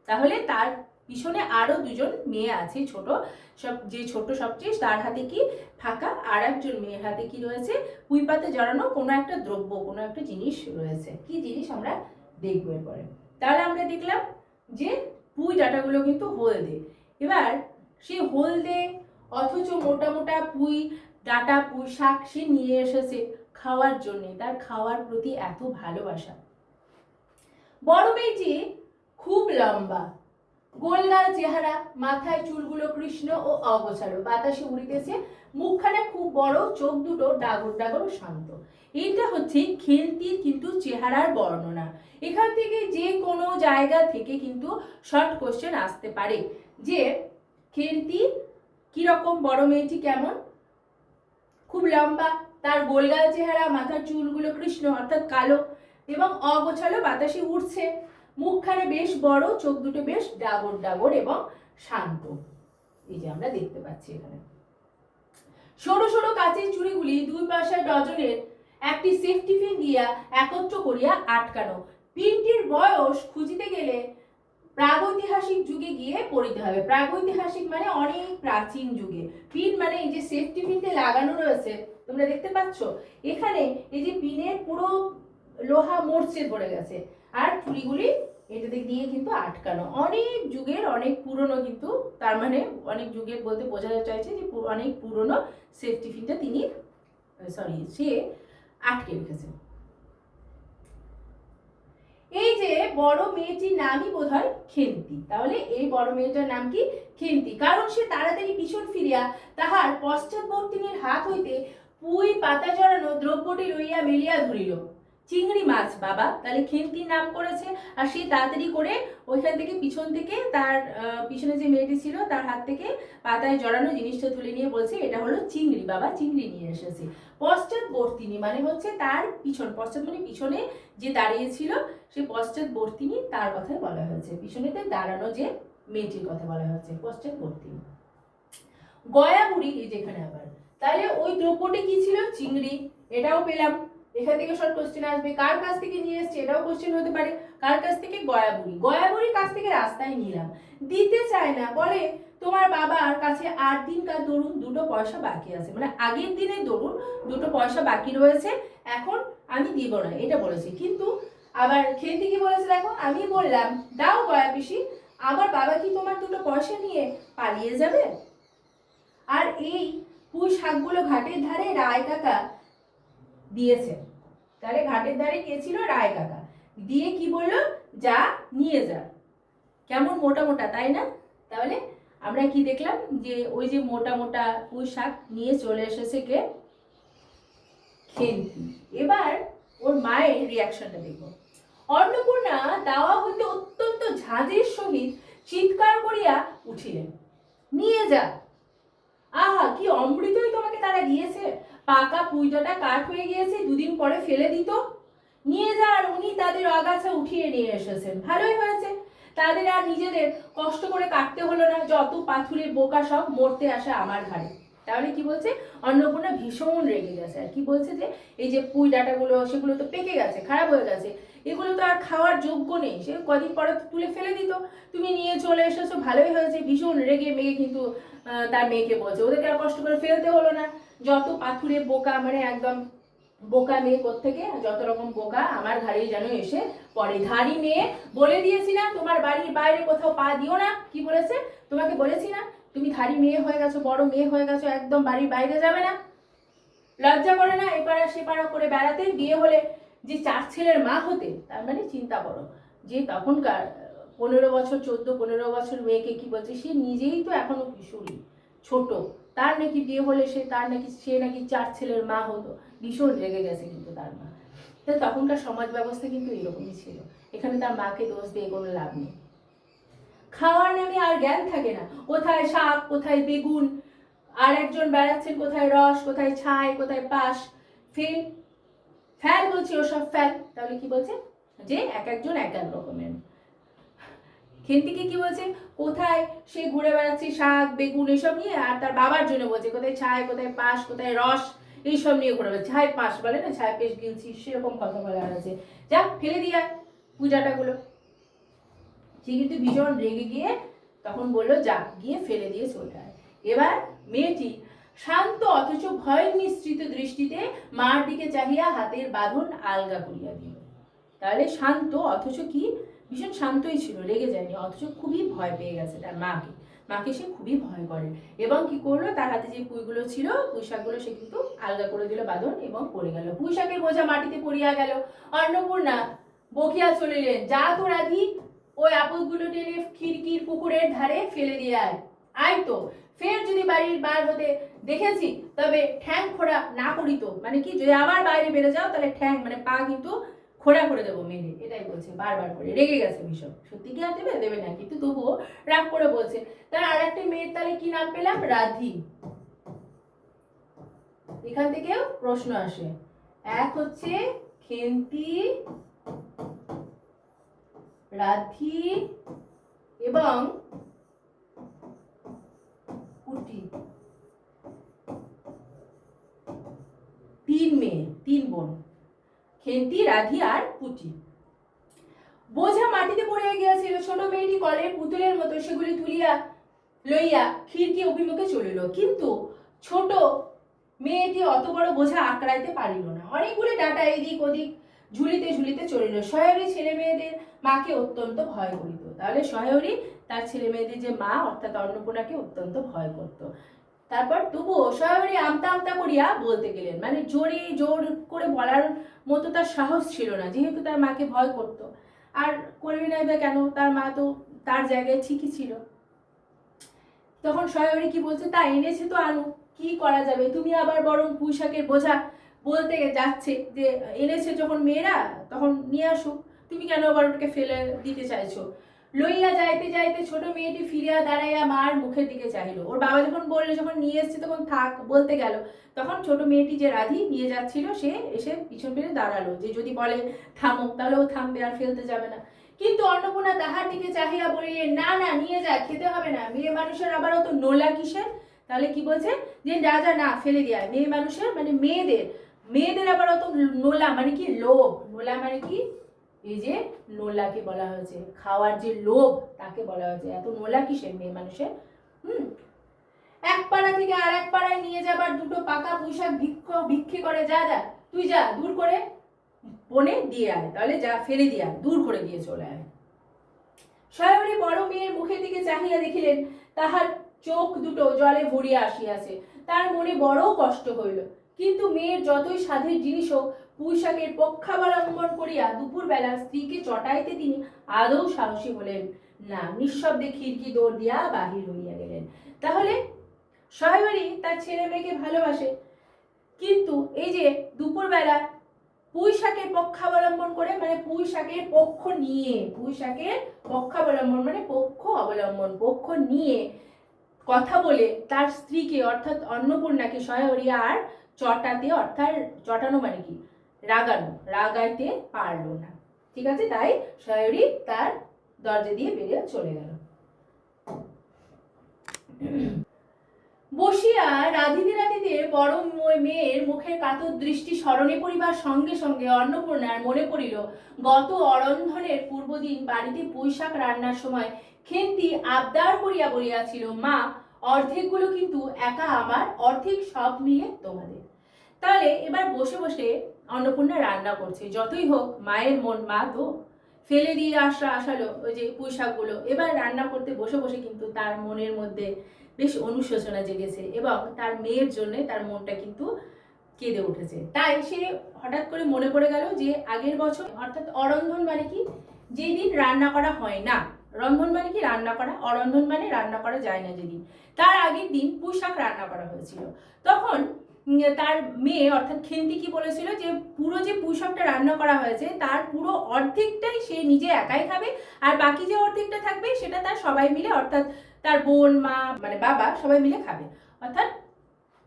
তাহলে তার পিছনে আরো দুজন মেয়ে আছে, ছোট যে ছোট সবচেয়ে, তার হাতে কি ফাঁকা, আর একজন মেয়ের হাতে কি রয়েছে, পুঁই পাতা জড়ানো কোনো একটা দ্রব্য, কোনো একটা জিনিস রয়েছে। কি জিনিস আমরা দেখবো এরপরে। তাহলে আমরা দেখলাম যে পুঁই ডাঁটাগুলো কিন্তু হলদে। এবার সেই হলদে অথচ মোটা মোটা পুঁই ডাঁটা, পুঁই শাক সে নিয়ে এসেছে খাওয়ার জন্য, তার খাওয়ার প্রতি এত ভালোবাসা। বড় মেয়েটি খুব লম্বা, গোলগাল চেহারা, মাথায় চুলগুলো কৃষ্ণ ও অগোছালো, বাতাসে উড়িতেছে, মুখখানা খুব বড়, চোখ দুটো ডাগর ডাগর ও শান্ত। এইটা হচ্ছে খেন্তির কিন্তু চেহারার বর্ণনা। এখান থেকে যে কোনো জায়গা থেকে কিন্তু শর্ট কোশ্চেন আসতে পারে যে খেন্তি কিরকম, বড় মেয়েটি কেমন, খুব লম্বা, তার গোলগাল চেহারা, মাথার চুলগুলো কৃষ্ণ অর্থাৎ কালো এবং অগোছালো, বাতাসে উড়ছে, মুখখানে বেশ বড়, চোখ দুটো বেশ ডাগর ডাগর এবং শান্ত। এই যে আমরা দেখতে পাচ্ছি এখানে সরু সরু কাচের চুড়িগুলি দুই পাশে ডজনের একটি সেফটি পিন দিয়া একত্র করিয়া আটকানো। পিনটির বয়স খুঁজিতে গেলে প্রাগৈতিহাসিক যুগে গিয়ে পড়িতে হবে। প্রাগৈতিহাসিক মানে অনেক প্রাচীন যুগে। পিন মানে এই যে সেফটি পিনটা লাগানো রয়েছে তোমরা দেখতে পাচ্ছ, এখানে এই যে পিনের পুরো লোহা মরচে পড়ে গেছে আর চুড়িগুলি এটাতে দিয়ে কিন্তু আটকানো, অনেক যুগের, অনেক পুরনো কিন্তু, তার মানে অনেক যুগের বলতে বোঝাতে চাইছে যে অনেক পুরনো সেফটি পিনটা তিনি সে আটকে রেখেছে। এই যে বড় মেয়েটির নামই বোধহয় খেন্তি। তাহলে এই বড় মেয়েটার নাম কি, খেন্তি, কারণ সে তাড়াতাড়ি পিছন ফিরিয়া তাহার পশ্চাৎবর্তিনীর হাত হইতে পুঁই পাতা জড়ানো দ্রব্যটি লইয়া মেলিয়া ধরিল। চিংড়ি মাছ বাবা, তাহলে খেন্তির নাম করেছে, আর সে তাড়াতাড়ি করে ওইখান থেকে পিছন থেকে তার পিছনে যে মেয়েটি ছিল তার হাত থেকে পাতায় জড়ানো জিনিসটা তুলে নিয়ে বলছে এটা হলো চিংড়ি বাবা, চিংড়ি নিয়ে এসেছে। পশ্চাৎবর্তিনী মানে হচ্ছে তার পিছন, পশ্চাৎ মানে পিছনে যে দাঁড়িয়ে ছিল সে পশ্চাৎবর্তিনী, তার কথাই বলা হয়েছে, পিছনেতে দাঁড়ানো যে মেয়েটির কথা বলা হয়েছে পশ্চাৎবর্তিনী। গয়া বুড়ি যেখানে আবার, তাহলে ওই দ্রব্যটি কি ছিল, চিংড়ি, এটাও পেলাম। এখান থেকে শর্ট কোশ্চেন আসবে, কার কাছ থেকে নিয়ে এসছে এটাও কোশ্চেন হতে পারে, কার কাছ থেকে, গয়াবুড়ি, গয়াবুড়ির কাছ থেকে রাস্তায় নিলাম, দিতে চায় না, বলে তোমার বাবার কাছে 8 দিনকার দরুন 2টো পয়সা বাকি আছে, মানে আগের দিনের দরুন 2টো পয়সা বাকি রয়েছে, এখন আমি দিব না, এটা বলেছে। কিন্তু আবার খেন্তি কি বলেছে দেখো, আমি বললাম দাও গয়া পিসি, আমার বাবা কি তোমার দুটো পয়সা নিয়ে পালিয়ে যাবে? আর এই পুঁই শাকগুলো ঘাটের ধারে রায় কাকা দিয়েছে। তাহলে ঘাটের ধারে কে ছিল? রায় কাকা। দিয়ে কি বললো? যা নিয়ে যা। কেমন মোটা মোটা, তাই না? তাহলে আমরা কি দেখলাম? যে ওই যে মোটা মোটা পুঁই শাক নিয়ে চলে এসেছে কে? খেন্তি। এবার ওর মায়ের রিয়াকশনটা দেখো। অন্নপূর্ণা দাওয়া হইতে অত্যন্ত ঝাঁজের সহিত চিৎকার করিয়া উঠিলেন, নিয়ে যা। আহা, কি অমৃতই তোমাকে তারা দিয়েছে! পাকা পুঁইটা কাঠ হয়ে গিয়েছে, দুদিন পরে ফেলে দিত। নিয়ে যা। আর উনি তাদের আগাছা উঠিয়ে নিয়ে এসেছেন, ভালোই হয়েছে। তাদের আর নিজেদের কষ্ট করে কাটতে হলো না, যত পাথুরে বোকা সব মরতে আসে আমার ঘাড়ে। তাহলে কি বলছে? অন্নপূর্ণা ভীষণ রেগে গেছে। আর কি বলছে? যে এই যে পুঁই ডাঁটাগুলো সেগুলো তো পেকে গেছে, খারাপ হয়ে গেছে, এগুলো তো আর খাওয়ার যোগ্য নেই, সে কদিন পরে তুলে ফেলে দিত। তুমি নিয়ে চলে এসেছো, ভালোই হয়েছে। ভীষণ রেগে মেগে কিন্তু তার মেয়েকে বলছে, ওদেরকে আর কষ্ট করে ফেলতে হলো না। যত পাথুরে বোকা, মানে একদম বোকা মেয়ে কোত্থেকে, যত রকম বোকা আমার ঘাড়েই যেন এসে পরে। ধাড়ি মেয়ে, বলে দিয়েছি না তোমার বাড়ির বাইরে কোথাও পা দিও না। কি বলেছে? তোমাকে বলেছি না তুমি ধাড়ি মেয়ে হয়ে গেছো, বড় মেয়ে হয়ে গেছো, একদম বাড়ির বাইরে যাবে না। লজ্জা করে না এপাড়া সেপাড়া করে বেড়াতে? বিয়ে হলে যে 4 ছেলের মা হতে, তার মানে চিন্তা করো যে তখনকার 15 বছর 14-15 বছর মেয়েকে কি বলছে? সে নিজেই তো এখনো কিশোরী, ছোট। তার নাকি বিয়ে হলে সে নাকি 4 ছেলের মা হতো। ভীষণ রেগে গেছে কিন্তু তার মা। তো তখনকার সমাজ ব্যবস্থা কিন্তু এরকমই ছিল। এখানে তার মাকে দোষ দিয়ে কোনো লাভ নেই। খাওয়ার নামে আর জ্ঞান থাকে না। কোথায় শাক, কোথায় বেগুন, আর একজন বেড়াচ্ছেন কোথায় রস, কোথায় ছাই, কোথায় পাশ। ফেল ফ্যাল বলছি, ওসব ফ্যাল। তাহলে কি বলছে? যে এক একজন এক এক রকমের। খেন্তিকে কি বলছে? কোথায় সে ঘুরে বেড়াচ্ছে শাক বেগুন এসব নিয়ে, আর তার বাবার জন্য বলছে কোথায় ছাই, কোথায় পাশ, কোথায় রস, এইসব নিয়ে ঘুরে বেড়াচ্ছে। ছাই পাশ বলে না, ছাই পেশ গিলছি, সেরকম কথা বলা আছে। যা ফেলে দিয়ে পূজাটাগুলো। সে কিন্তু ভীষণ রেগে গিয়ে তখন বললো, যা গিয়ে ফেলে দিয়ে চলে আয়। এবার মেয়েটি শান্ত অথচ ভয় মিশ্রিত দৃষ্টিতে মার দিকে চাহিয়া হাতের বাঁধন আলগা করিয়া দিল। তাহলে শান্ত, অথচ কি ভীষণ শান্তই ছিল, রেগে যায়নি, অথচ খুবই ভয় পেয়ে গেছে তার মাকে। মাকে সে খুবই ভয় করে। এবং কি করলো? তার হাতে যে পুঁইগুলো ছিল, পুঁই শাকগুলো সে কিন্তু আলগা করে দিল বাঁধন, এবং পড়ে গেল। পুঁই শাকের বোঝা মাটিতে পড়িয়া গেল। অন্নপূর্ণা বকিয়া চলিলেন, যা তো রাধি, ওই আপদগুলো টেনে খিড়কির পুকুরের ধারে ফেলে দিয়ে আয়। আয় তো, ফের যদি বাড়ির বার হতে দেখেছি তবে ঠ্যাং খোড়া না করিত। মানে কি? যদি আবার বাইরে বেড়ে যাও তাহলে ঠ্যাং মানে পা কিন্তু খোড়া করে দেবো মেরে। এটাই বলছে বারবার করে। রেগে গেছে ভীষণ। সত্যি কি আর দেবে? দেবে না, কিন্তু তবুও রাগ করে বলছে। তার আর একটা মেয়ের তাহলে কি নাম পেলাম? রাধি। এখান থেকেও প্রশ্ন আসে। এক হচ্ছে খেন্তি, রাধি এবং কুটি। 3 মেয়ে, 3 বোন। খেন্তি, রাধি আর পুটি। বোঝা মাটিতে পড়ে গিয়েছিল। ছোট মেয়েটি কলের পুতুলের মতো সেগুলি তুলিয়া লইয়া খিড়কি অভিমুখে চলিল। কিন্তু ছোট মেয়েটি অত বড় বোঝা আঁকড়াইতে পারিল না। অনেকগুলি ডাঁটা এদিক ওদিক ঝুলিতে ঝুলিতে চলিল। সহায়রী ছেলে মেয়েদের মাকে অত্যন্ত ভয় করিত। তাহলে সহায়রী তার ছেলে মেয়েদের যে মা, অর্থাৎ অন্নপূর্ণাকে অত্যন্ত ভয় করত। তারপর তবুও সহায়রী আমতা আমতা করিয়া বলতে গেলেন, মানে জোর করে বলার মতো তার সাহস ছিল না, যেহেতু তার মাকে ভয় করত। আর করবে না বা কেন? তার মা তো তার জায়গায় ঠিকই ছিল। তখন সহায়রী কি বলছে? তা এনেছে তো আনো, কি করা যাবে? তুমি আবার বরং পুঁই শাকের বোঝা বলতে যাচ্ছে যে এনেছে যখন মেয়েরা, তখন নিয়ে আসুক। তুমি কেন আবার ওটাকে ফেলে দিতে চাইছো? লইয়া যাইতে যাইতে ছোট মেয়েটি ফিরিয়া দাঁড়াইয়া মার মুখের দিকে চাহিল। ওর বাবা যখন বললো, যখন নিয়ে এসছে তখন থাক বলতে গেল, তখন ছোট মেয়েটি যে রাধি নিয়ে যাচ্ছিল, সে এসে পিছন ফিরে দাঁড়ালো, যে যদি বলে থামো তাহলে ও থামবে, আর ফেলতে যাবে না। কিন্তু অন্নপূর্ণা তাহার দিকে চাহিয়া বলিলেন, না না, নিয়ে যা, খেতে হবে না। মেয়ে মানুষের আবার অত নোলা কিসের? তাহলে কি বলছে? যে রাজা না, ফেলে দেয়। মেয়ে মানুষের মানে মেয়েদের আবার অত নোলা মানে কি? লোভ। নোলা মানে কি? এই যে নোলাকে বলা হয়েছে, খাওয়ার যে লোভ তাকে বলা হয়েছে। এত নোলা কিসের মেয়ে মানুষের? এক পাড়া থেকে আর এক পাড়ায় নিয়ে যাবার দুটো পাকা পুঁইশাক ভিক্ষে করে। যা যা, তুই যা, দূর করে বনে দিয়ে আয়। তাহলে যা, ফেলে দিয়ে আয়, দূর করে দিয়ে চলে আয়। সহায়রী বড় মেয়ের মুখের দিকে চাহিয়া দেখিলেন তাহার চোখ দুটো জলে ভরিয়া আসিয়াছে। তার মনে বড় কষ্ট হইল, কিন্তু মেয়ের যতই সাধের জিনিস হোক পুঁইশাকের পক্ষাবলম্বন করিয়া দুপুরবেলা স্ত্রীকে চটাইতে তিনি আদৌ সাহসী হলেন না। নিঃশব্দে খিড়কি দৌড় দিয়া বাহির হইয়া গেলেন। তাহলে সহায়রী তার ছেলে মেয়েকে ভালোবাসে, কিন্তু এই যে দুপুরবেলা পুঁইশাকের পক্ষাবলম্বন করে, মানে পুঁইশাকের পক্ষ নিয়ে, পুঁইশাকের পক্ষাবলম্বন মানে পক্ষ অবলম্বন, পক্ষ নিয়ে কথা বলে তার স্ত্রীকে অর্থাৎ অন্নপূর্ণাকে সহায়রী আর চটাতে, অর্থাৎ চটানো মানে কি রাগানো, রাগাইতে পারলো না। ঠিক আছে, তাই সহায়রী তার দরজা দিয়ে বেরিয়ে চলে গেল। বসিয়া রাধিতে রাধিতে বড় মেয়ের মুখের কাতর দৃষ্টি স্মরণে পড়িবার সঙ্গে সঙ্গে অন্নপূর্ণার মনে পড়িল গত অরন্ধনের পূর্বদিন বাড়িতে পুঁইশাক রান্নার সময় খেন্তি আবদার করিয়া বলিয়াছিল, মা অর্ধেকগুলো কিন্তু একা আমার, অর্ধেক সব মিলে তোমাদের। তাহলে এবার বসে বসে অন্নপূর্ণা রান্না করছে। যতই হোক মায়ের মন, মা তো ফেলে দিয়ে আসালো ওই যে পুঁইশাকগুলো, এবার রান্না করতে বসে বসে কিন্তু তার মনের মধ্যে বেশ অনুশোচনা জেগেছে এবং তার মেয়ের জন্য তার মনটা কিন্তু কেঁদে উঠেছে। তাই সে হঠাৎ করে মনে পড়ে গেল যে আগের বছর, অর্থাৎ অরন্ধন মানে কি, যেদিন রান্না করা হয় না, রন্ধন মানে কি রান্না করা, অরন্ধন মানে রান্না করা যায় না যেদিন, তার আগের দিন পুঁইশাক রান্না করা হয়েছিল। তখন তার মেয়ে অর্থাৎ খেন্তি কি বলেছিল যে পুরো যে পুঁইশাকটা রান্না করা হয়েছে তার পুরো অর্ধেকটাই সে নিজে একাই খাবে, আর বাকি যে অর্ধেকটা থাকবে সেটা তার সবাই মিলে, অর্থাৎ তার বোন, মা, মানে বাবা সবাই মিলে খাবে, অর্থাৎ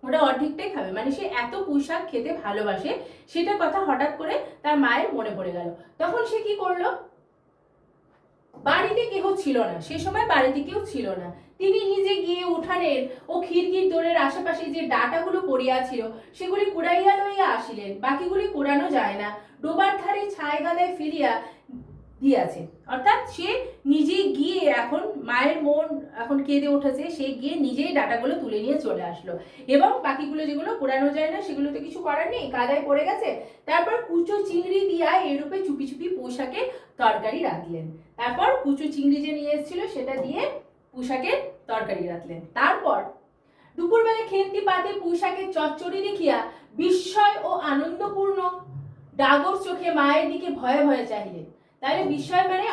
ওটা অর্ধেকটাই খাবে। মানে সে এত পুঁইশাক খেতে ভালোবাসে, সেটা কথা হঠাৎ করে তার মায়ের মনে পড়ে গেল। তখন সে কি করলো, বাড়িতে কেউ ছিল না, সে সময় বাড়িতে কেউ ছিল না, তিনি নিজে গিয়ে উঠানের ও খিড়কির দোরের আশেপাশে যে ডাটাগুলো পড়িয়াছিল সেগুলি কুড়াইয়া লইয়া আসিলেন। বাকিগুলি কুড়ানো যায় না, ডোবার ধারে ছায় গাদায় ফিরিয়া দিয়াছে, অর্থাৎ সে নিজে গিয়ে, এখন মায়ের মন এখন কেঁদে উঠেছে, সে গিয়ে নিজেই ডাটাগুলো তুলে নিয়ে চলে আসলো এবং বাকিগুলো যেগুলো পোড়ানো যায় না সেগুলো তো কিছু করার নেই, কাদায় পড়ে গেছে। তারপর কুচো চিংড়ি দিয়া এরূপে চুপি চুপি পুঁইশাকের তরকারি রাঁধলেন। তারপর কুচো চিংড়ি যে নিয়ে এসেছিল সেটা দিয়ে পুঁইশাকের তরকারি রাঁধলেন। তারপর দুপুরবেলা খেন্তি পাতে পুঁইশাকের চচ্চড়ি দেখিয়া বিস্ময় ও আনন্দপূর্ণ ডাগর চোখে মায়ের দিকে ভয়ে ভয়ে চাহিলেন। তাহলে বিস্ময় মানে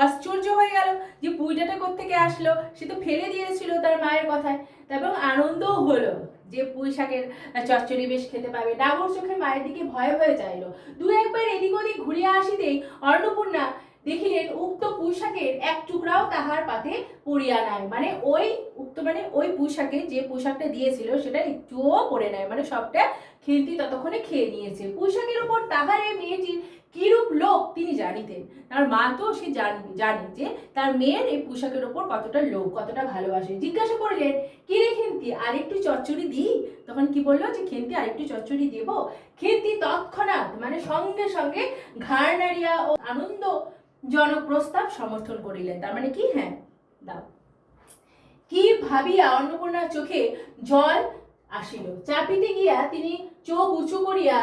আশ্চর্য হয়ে গেল যে পুঁইটাটা কোত্থেকে আসলো, সে তো ফেলে দিয়েছিল তার মায়ের কথায়। এবং আনন্দও হলো যে পুঁইশাকের চচ্চড়ি বেশ খেতে পাবে। ডাগর চোখে মায়ের দিকে ভয়ে ভয়ে চাইলো। দু একবার এদিক ওদিক ঘুরিয়া আসিতেই অন্নপূর্ণা দেখিলেন উক্ত পুঁইশাকের এক টুকরাও তাহার পাতে পড়িয়া নাই, মানে ওই পুঁইশাকের যে পুঁইশাকটা দিয়েছিল সেটা একটুও পড়ে নাই, মানে সবটা খেন্তি ততক্ষণে খেয়ে নিয়েছে। পুঁইশাকের উপর তাহার এই মেয়েটির কিরূপ লোক তিনি জানিতেন। তার মা তো সে জানে যে তার মেয়ের এই পুঁইশাকের ওপর কতটা লোক, কতটা ভালোবাসে। জিজ্ঞাসা করলেন, কি রে খেন্তি, আরেকটু চচ্চড়ি দিই? তখন কি বললো যে খেন্তি আরেকটু চচ্চড়ি দেব? খেন্তি তৎক্ষণাৎ মানে সঙ্গে সঙ্গে ঘাড় নাড়িয়া ও আনন্দ জনক প্রস্তাব সমর্থন করিলেন। তার মানে কি, হ্যাঁ দাও। কি ভাবিয়া অন্নপূর্ণার চোখে জল আসিল। চাপিতে গিয়া তিনি চোখ উঁচু করিয়া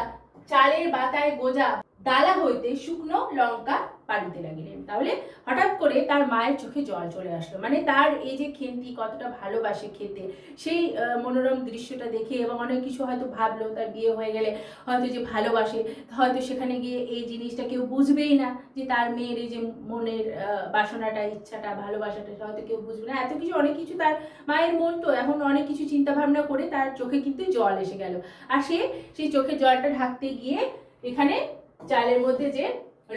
চালের বাতায় গোজা ডালা হইতে শুকনো লঙ্কা পাড়িতে লাগিলেন। তাহলে হঠাৎ করে তার মায়ের চোখে জল চলে আসলো, মানে তার এই যে খেন্তি কতটা ভালোবাসে খেতে, সেই মনোরম দৃশ্যটা দেখে এবং অনেক কিছু হয়তো ভাবলো তার বিয়ে হয়ে গেলে হয়তো যে ভালোবাসে, হয়তো সেখানে গিয়ে এই জিনিসটা কেউ বুঝবেই না যে তার মেয়ের এই যে মনের বাসনাটা, ইচ্ছাটা, ভালোবাসাটা হয়তো কেউ বুঝবে না, এত কিছু অনেক কিছু তার মায়ের মন তো এখন অনেক কিছু চিন্তা ভাবনা করে তার চোখে কিন্তু জল এসে গেল। আর সে সেই চোখের জলটা ঢাকতে গিয়ে এখানে চালের মধ্যে যে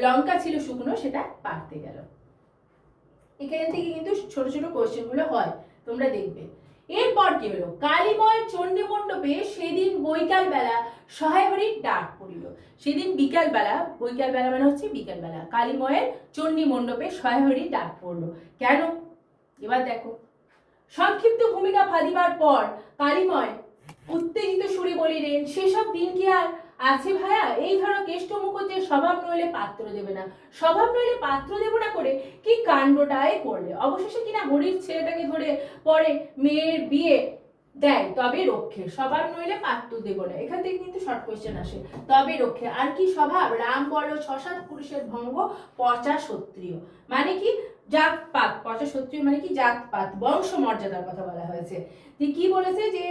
লঙ্কা ছিল শুকনো সেটা পাকতে গেল। এখান থেকে কিন্তু ছোট ছোট কোশ্চেন গুলো হয়, তোমরা দেখবে। এরপর কি হলো, কালীময়ের চণ্ডী মণ্ডপে সেদিন বৈকাল বেলা সহায়হরির ডাক পড়িল। সেদিন বিকাল বেলা মানে হচ্ছে বিকাল বেলা, কালীময়ের চণ্ডী মণ্ডপে সহায়হরির ডাক পড়লো। কেন, এবার দেখো। সংক্ষিপ্ত ভূমিকা ফাঁদিবার পর কালীময় উত্তেজিত সুরে বলিলেন, সেসব দিন কি আর আছে ভাইয়া? এই ধরো কেষ্ট মুখুজ্জের স্বভাব নইলে পাত্র দেবে না, স্বভাব নইলে পাত্র দেব না করে কি কাণ্ডটাই করলে। অবশেষে কিনা হরির ছেলেটাকে ধরে পরে মেয়ের বিয়ে দেয়, তবে রক্ষে। স্বভাব নইলে পাত্র দেব না, এখান থেকে কিন্তু শর্ট কোয়েশ্চেন আসে। তবে রক্ষে, আর কি স্বভাব? রাম বলো ৬-৭ পুরুষের ভঙ্গ, পচা ক্ষত্রিয়। মানে কি, জাতপাত, 75 মানে কি জাতপাত, বংশ মর্যাদার কথা বলা হয়েছে। যে কি বলেছে যে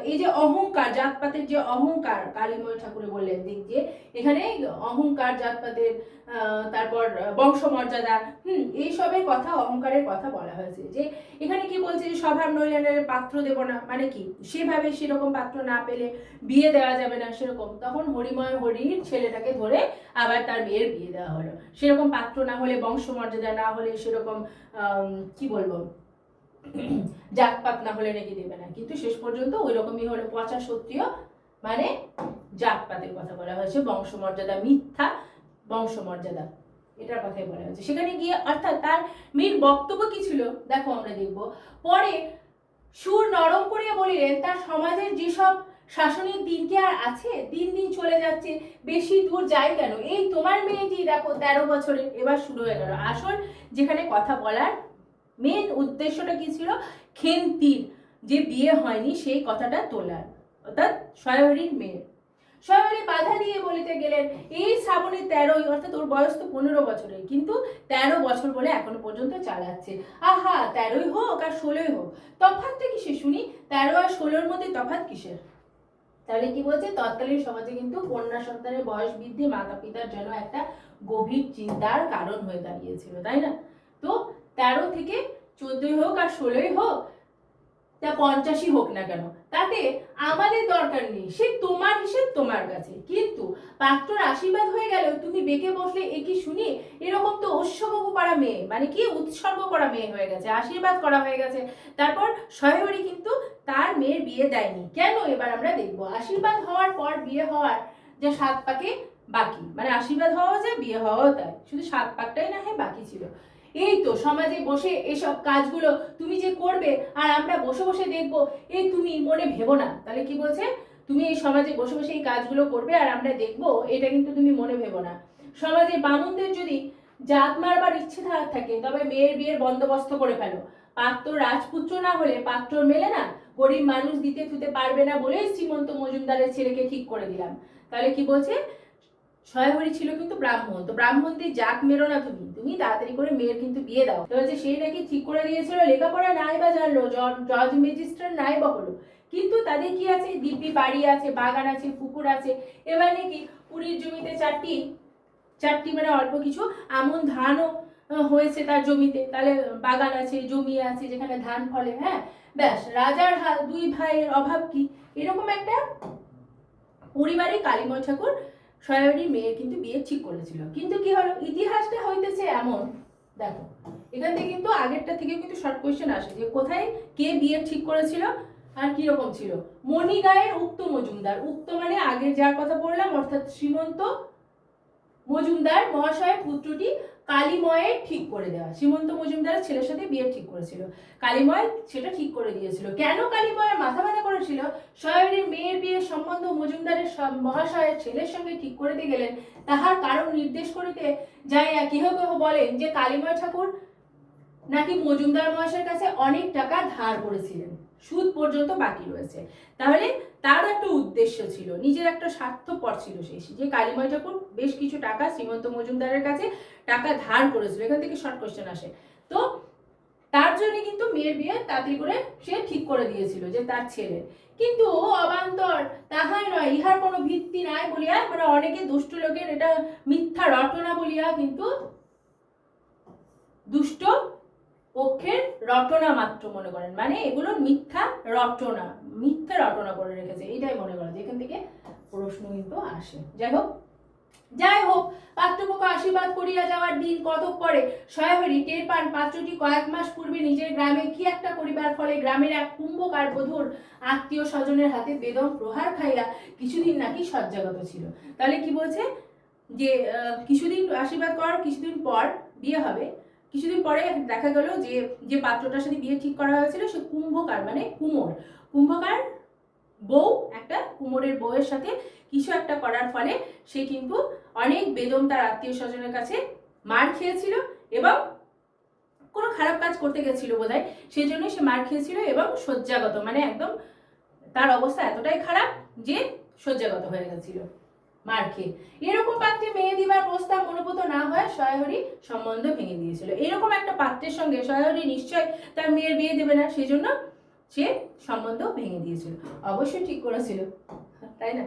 এই যে অহংকার, জাতপাতের যে অহংকার, কালীময় ঠাকুরে বললেন দিক যে এখানে অহংকার, জাতপাতের তারপর বংশ মর্যাদা, এইসবের কথা, অহংকারের কথা বলা হয়েছে। যে এখানে কি বলছে যে স্বভাব নইলে পাত্র দেব না, মানে কি সেভাবে সেরকম পাত্র না পেলে বিয়ে দেওয়া যাবে না সেরকম, তখন হরিময় হরির ছেলেটাকে ধরে আবার তার মেয়ের বিয়ে দেওয়া হলো। সেরকম পাত্র না হলে, বংশ মর্যাদা না হলে, সেরকম কি বলবো জাতপাত না হলে নাকি দেবে না, কিন্তু শেষ পর্যন্ত ওই রকমই হলো। পচা সত্রিয় মানে জাতপাতের কথা বলা হয়েছে, বংশমর্যাদা, মিথ্যা বংশমর্যাদা, এটার কথাই বলা হয়েছে। সেখানে গিয়ে অর্থাৎ তার মেয়ের বক্তব্য কি ছিল দেখো, আমরা দেখব পরে। সুর নরম করিয়া বলিলেন, তার সমাজের যেসব শাসনের দিন কি আর আছে? দিন দিন চলে যাচ্ছে, বেশি দূর যায় কেন? এই তোমার মেয়েটি দেখো 13 বছরের, এবার শুরু হয়ে গেল আসল যেখানে কথা বলার মেন উদ্দেশ্যটা কি ছিল, খেন্তির যে বিয়ে হয়নি সেই কথাটা তোলার, অর্থাৎ সয়াহরির মেয়ে। সয়াহরি বাধা দিয়ে বলিতে গেলেন, এই শ্রাবণে 13, অর্থাৎ ওর বয়স তো 15 বছরের, কিন্তু 13 বছর বলে এখনো পর্যন্ত চালাচ্ছে। আহা, 13ই হোক আর 16ই হোক, তফাৎটা কিসে শুনি? 13 আর 16-র মধ্যে তফাৎ কিসের? তাহলে কি বলছে, তৎকালীন সমাজে কিন্তু কন্যা সন্তানের বয়স বৃদ্ধি মাতা পিতার জন্য একটা গভীর চিন্তার কারণ হয়ে দাঁড়িয়েছিল, তাই না? তো 13 থেকে 14 হোক আর 16 হোক, তা 50ই হোক না কেন, তাতে আমাদের দরকার নেই, সে তোমার হিসেব তোমার কাছে। কিন্তু পাত্রর আশীর্বাদ হয়ে গেল, তুমি বেঁকে বসলে এ কি শুনি? এরকম তো উৎসর্গ করা মেয়ে, মানে কি উৎসর্গ করা মেয়ে হয়ে গেছে, আশীর্বাদ করা হয়ে গেছে। তারপর সহায়রি কিন্তু তার মেয়ের বিয়ে দেয়নি কেন? এবার আমরা দেখব। আশীর্বাদ হওয়ার পর বিয়ে হওয়ার যে 7 পাকে বাকি, মানে আশীর্বাদ হওয়া যায়, বিয়ে হওয়াও তাই, শুধু 7 পাকটাই না হয় বাকি ছিল। এই তো সমাজে বসে এসব কাজগুলো তুমি যে করবে আর আমরা বসে বসে দেখবো, এই তুমি মনে ভেবো না। তাহলে কি বলছে, তুমি এই সমাজে বসে বসে এই কাজগুলো করবে আর আমরা দেখবো, এটা কিন্তু তুমি মনে ভেবো না। সমাজে বামুনদের যদি জাত মারবার ইচ্ছে থাকে, তবে মেয়ের বিয়ের বন্দোবস্ত করে ফেলো। পাত্র রাজপুত্র না হলে পাত্র মেলে না, গরিব মানুষ দিতে থুতে পারবে না বলেই শ্রীমন্ত মজুমদারের ছেলেকে ঠিক করে দিলাম। তাহলে কি বলছে, সয়াহরি ছিল কিন্তু ব্রাহ্মণ, তো ব্রাহ্মণদের জাত মেরো না, তুমি তুমি তাড়াতাড়ি করে মেয়ের কিন্তু বিয়ে দাও। তো হচ্ছে সেই নাকি ঠিক করে দিয়েছিল, লেখাপড়া নাই বা জানলো, জজ ম্যাজিস্ট্রেট নাই বা হলো, কিন্তু তাদের কি আছে, দিব্যি বাড়ি আছে, বাগান আছে, পুকুর আছে। এবার নাকি পুরীর জমিতে চারটি মানে অল্প কিছু আমন ধানও হয়েছে তার জমিতে, তাহলে বাগান আছে, জমি আছে যেখানে ধান ফলে, হ্যাঁ ব্যাস, রাজার হাল, 2 ভাইয়ের অভাব কি, এরকম একটা পরিবারে কালীময় ঠাকুর সয়াহরির মেয়ের কিন্তু বিয়ে ঠিক করেছিল। কিন্তু কি হলো, ইতিহাসটা হইতেছে এমন, দেখো এখান থেকে কিন্তু আগেরটা থেকে কিন্তু শর্ট কোয়েশ্চেন আসে, যে কোথায় কে বিয়ে ঠিক করেছিল আর কি রকম ছিল। মণিগাঁয়ের উক্ত মজুমদার, উক্ত মানে আগে যার কথা বললাম, অর্থাৎ শ্রীমন্ত মজুমদার মহাশয়ের পুত্রটি কালীময়ের ঠিক করে দেওয়া, শ্রীমন্ত মজুমদারের ছেলের সাথে বিয়ে ঠিক করেছিল, কালীময় সেটা ঠিক করে দিয়েছিল। কেন কালীময়ের মাথা ব্যথা করেছিল? সয়াহরির মেয়ের বিয়ের সম্বন্ধ মজুমদারের মহাশয়ের ছেলের সঙ্গে ঠিক করতে গেলেন, তাহার কারণ নির্দেশ করিতে যাইয়া কেহ কেহ বলেন যে কালীময় ঠাকুর নাকি মজুমদার মহাশয়ের কাছে অনেক টাকা ধার করেছিলেন, সুদ পর্যন্ত বাকি রয়েছে। তাহলে তার একটা উদ্দেশ্য ছিল, নিজের একটা স্বার্থপর ছিল সেই, যে কালীময় ঠাকুর বেশ কিছু টাকা শ্রীমন্ত মজুমদারের কাছে টাকা ধার করেছিল। এখান থেকে শর্ট কোশ্চেন আসে। তো তার জন্য কিন্তু মেয়ের বিয়ে তাড়াতাড়ি করে সে ঠিক করে দিয়েছিল, যে তার ছেলে। কিন্তু অবান্তর তাহাই নয়, ইহার কোনো ভিত্তি নাই বলিয়া, মানে অনেকে দুষ্ট লোকের এটা মিথ্যা রটনা বলিয়া কিন্তু দুষ্ট পক্ষের রটনা মাত্র মনে করেন, মানে এগুলো মিথ্যা রটনা করে রেখেছে, এটাই মনে করেন। যেখান থেকে প্রশ্ন কিন্তু আসে। যাই হোক পাত্রপক্ষ আশীর্বাদ করিয়া যাওয়ার দিন কতক পরে সয়াহরি টের পান, পাত্রটি কয়েক মাস পূর্বে নিজের গ্রামে কি একটা করিবার ফলে গ্রামের এক কুম্ভকার বধূর আত্মীয় স্বজনের হাতে বেদম প্রহার খাইয়া কিছুদিন নাকি শয্যাগত ছিল। তাহলে কি বলছে, যে কিছুদিন আশীর্বাদ করার কিছুদিন পর বিয়ে হবে, কিছুদিন পরে দেখা গেল যে যে পাত্রটার সাথে বিয়ে ঠিক করা হয়েছিল সে কুম্ভকার, মানে কুম্ভকার বউ, একটা কুমোরের বউয়ের সাথে কিছু একটা করার ফলে সে কিন্তু অনেক বেদম তার আত্মীয় স্বজনের কাছে মার খেয়েছিল, এবং কোনো খারাপ কাজ করতে গেছিল বোধহয়, সেই জন্য সে মার খেয়েছিল এবং শয্যাগত, মানে একদম তার অবস্থা এতটাই খারাপ যে শয্যাগত হয়ে গেছিল। মার খেয়ে। এরকম পাত্রে মেয়ে দিবার প্রস্তাব মনোপুত না হয় সহায়হরি সম্বন্ধ ভেঙে দিয়েছিল। এরকম একটা পাত্রের সঙ্গে সহায়হরি নিশ্চয় তার মেয়ের বিয়ে দেবে না, সেই জন্য সে সম্বন্ধ ভেঙে দিয়েছিল। অবশ্যই ঠিক করেছিল, তাই না?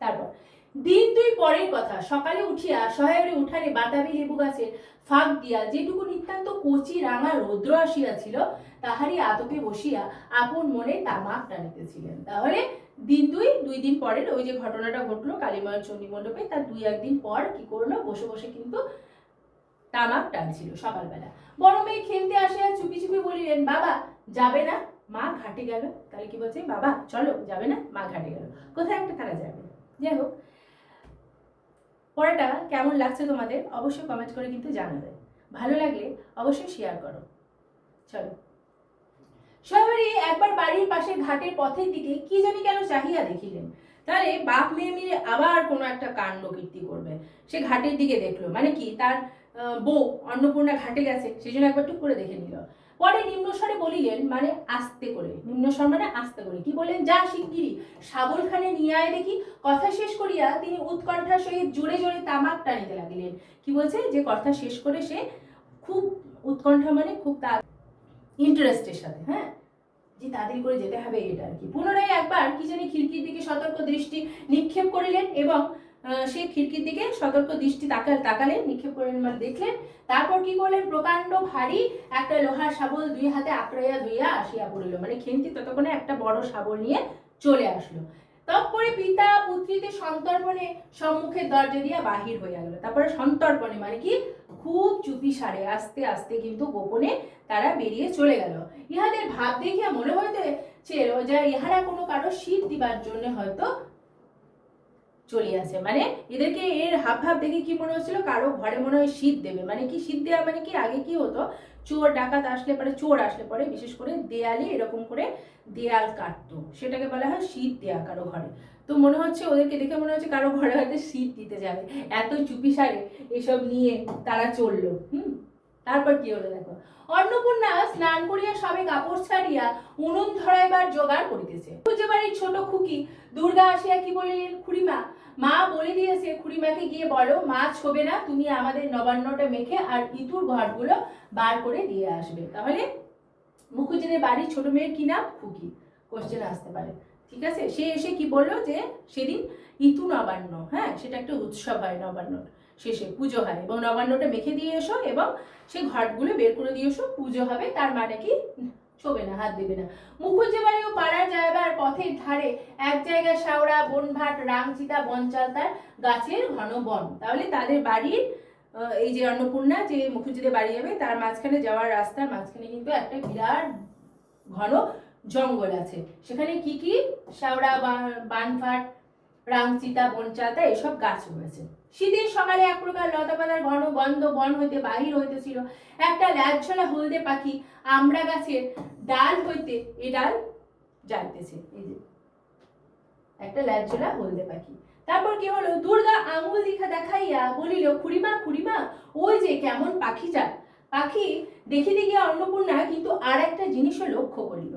তারপর দিন 2 পরের কথা, সকালে উঠিয়া সহায়রে উঠানে বাতাবি লেবু গাছের ফাঁক দিয়া যেটুকু নিতান্ত কচি রাঙা রৌদ্র আসিয়াছিল তাহারই আতপে বসিয়া আপন মনে তামাক টানিতেছিলেন। তাহলে দিন 2 দিন পরের ওই যে ঘটনাটা ঘটলো কালীময় চণ্ডী মণ্ডপে, তার 2-1 দিন পর কি করলো, বসে বসে কিন্তু তামাক টানছিল সকালবেলা। বড় মেয়ে খেলতে আসিয়া চুপি চুপি বলিলেন, বাবা যাবে না, মা ঘাটে গেল। তাহলে কি বলছে, বাবা চলো, যাবে না, মা ঘাটে গেল। কোথায় একটা তারা যাবে। যাই হোক, পড়াটা কেমন লাগছে তোমাদের অবশ্যই কমেন্ট করে কিন্তু জানাবে। ভালো লাগলে অবশ্যই শেয়ার করো। চলো। সবারই একবার বাড়ির পাশে ঘাটের পথের দিকে কি জানি কেন চাহিয়া দেখিলেন। তাহলে বাপ মেয়ে মিলে আবার কোনো একটা কাণ্ড কীর্তি করবে। সে ঘাটের দিকে দেখলো, মানে কি তার বউ অন্নপূর্ণা ঘাটে গেছে, সেই জন্য একবার টুক করে দেখে নিল। পরে নিম্নস্বরে বলিলেন, মানে আস্তে করে, নিম্নস্বর মানে আস্তে করে, কি বলেন, যা শিগগিরি শাবলখানে নিয়ে আয় দেখি। কথা শেষ করিয়া তিনি উৎকণ্ঠার সহিত জোরে জোরে তামাক টানিতে লাগিলেন। কি বলছে, যে কথা শেষ করে সে খুব উৎকণ্ঠা মানে খুব তার ইন্টারেস্টের সাথে, হ্যাঁ, যে তাড়াতাড়ি করে যেতে হবে এটা আর কি। পুনরায় একবার কি জানি খিড়কির দিকে সতর্ক দৃষ্টি নিক্ষেপ করিলেন এবং সেই খিড়কির দিকে সতর্ক দৃষ্টি তাকালেন, নিক্ষেপ করলেন মানে দেখলেন। তারপর কি করলেন, প্রকাণ্ড ভারী একটা লোহার শাবল 2 হাতে আঁকড়াইয়া ধুইয়া আসিয়া পড়িল। মানে খেন্তি ততক্ষণে একটা বড় শাবল নিয়ে চলে আসলো। তৎপরে পিতা পুত্রীতে সন্তর্পণে সম্মুখের দরজা দিয়া বাহির হইয়া গেল। তারপরে সন্তর্পণে মানে কি খুব চুপি সারে আস্তে আস্তে কিন্তু গোপনে তারা বেরিয়ে চলে গেল। ইহাদের ভাব দেখিয়া মনে হইতেছিল যে ইহারা কোনো কারো শীত দিবার জন্য হয়তো চলিয়াছে। মানে এদেরকে এর হাব ভাব দেখে কি মনে হচ্ছিল, কারো ঘরে মনে হয় শীত দেবে। মানে কি শীত দেওয়া, মানে কি আগে কি হতো, চোর ডাকাত আসলে পরে, চোর আসলে পরে বিশেষ করে দেয়ালে এরকম করে দেয়াল কাটতো, সেটাকে বলা হয় শীত দেয়া কারো ঘরে। তো মনে হচ্ছে ওদেরকে দেখে মনে হচ্ছে কারো ঘরে হয়তো শীত দিতে যাবে, এত চুপি সারে এসব নিয়ে তারা চললো। তারপর কি হলো দেখো, অন্নপূর্ণা স্নান করিয়া সবে কাপড় ছাড়িয়া উনুন ধরাইবার জোগাড় করিতেছে। পূজা বাড়ির ছোট খুকি দুর্গা আসিয়া কি বলিলেন, খুড়িমা, মা বলে দিয়েছে খুড়িমাকে গিয়ে বলো মাছ হবে না, তুমি আমাদের নবান্নটা মেখে আর ইতুর ঘরগুলো বার করে দিয়ে আসবে। তাহলে মুখুজ্জেদের বাড়ির ছোট মেয়ের কি নাম, খুকি, কোশ্চেন আসতে পারে, ঠিক আছে। সে এসে কি বললো যে সেদিন ইতু নবান্ন, হ্যাঁ, সেটা একটা উৎসব হয়, নবান্ন শেষে পুজো হয়, এবং নবান্নটা মেখে দিয়ে এসো এবং সে ঘটগুলো বের করে দিয়ে এসো, পুজো হবে। তার মানে কি ছবে না, হাত দেবে না। মুখুজ্জে বাড়ি ও পাড়ার যাইবার পথের ধারে এক জায়গায় শাওড়া, বনভাট, রাংচিতা, বনচালতার গাছের ঘন বন। তাহলে তাদের বাড়ির এই যে অন্নপূর্ণা যে মুখুজ্জেদের বাড়ি যাবে তার মাঝখানে যাওয়ার রাস্তার মাঝখানে কিন্তু একটা বিরাট ঘন জঙ্গল আছে। সেখানে কি কি শাওড়া, বানভাট, রাংচিতা, বনচালতা এসব গাছ রয়েছে। শীতের সকালে এক প্রকার লতাপাতার ঘন গন্ধ বন হইতে বাহির হইতেছিল। একটা ল্যাজঝোলা হলদে পাখি আমড়া গাছের ডাল হইতে এ ডাল যাইতেছে, এই যে একটা ল্যাজঝোলা হলদে পাখি। তারপর কি হলো, দুর্গা আঙুল দেখাইয়া বলিল, খুড়িমা খুড়িমা, ওই যে কেমন পাখিটা। পাখি দেখিতে গিয়া অন্নপূর্ণা কিন্তু আর একটা জিনিসও লক্ষ্য করিল।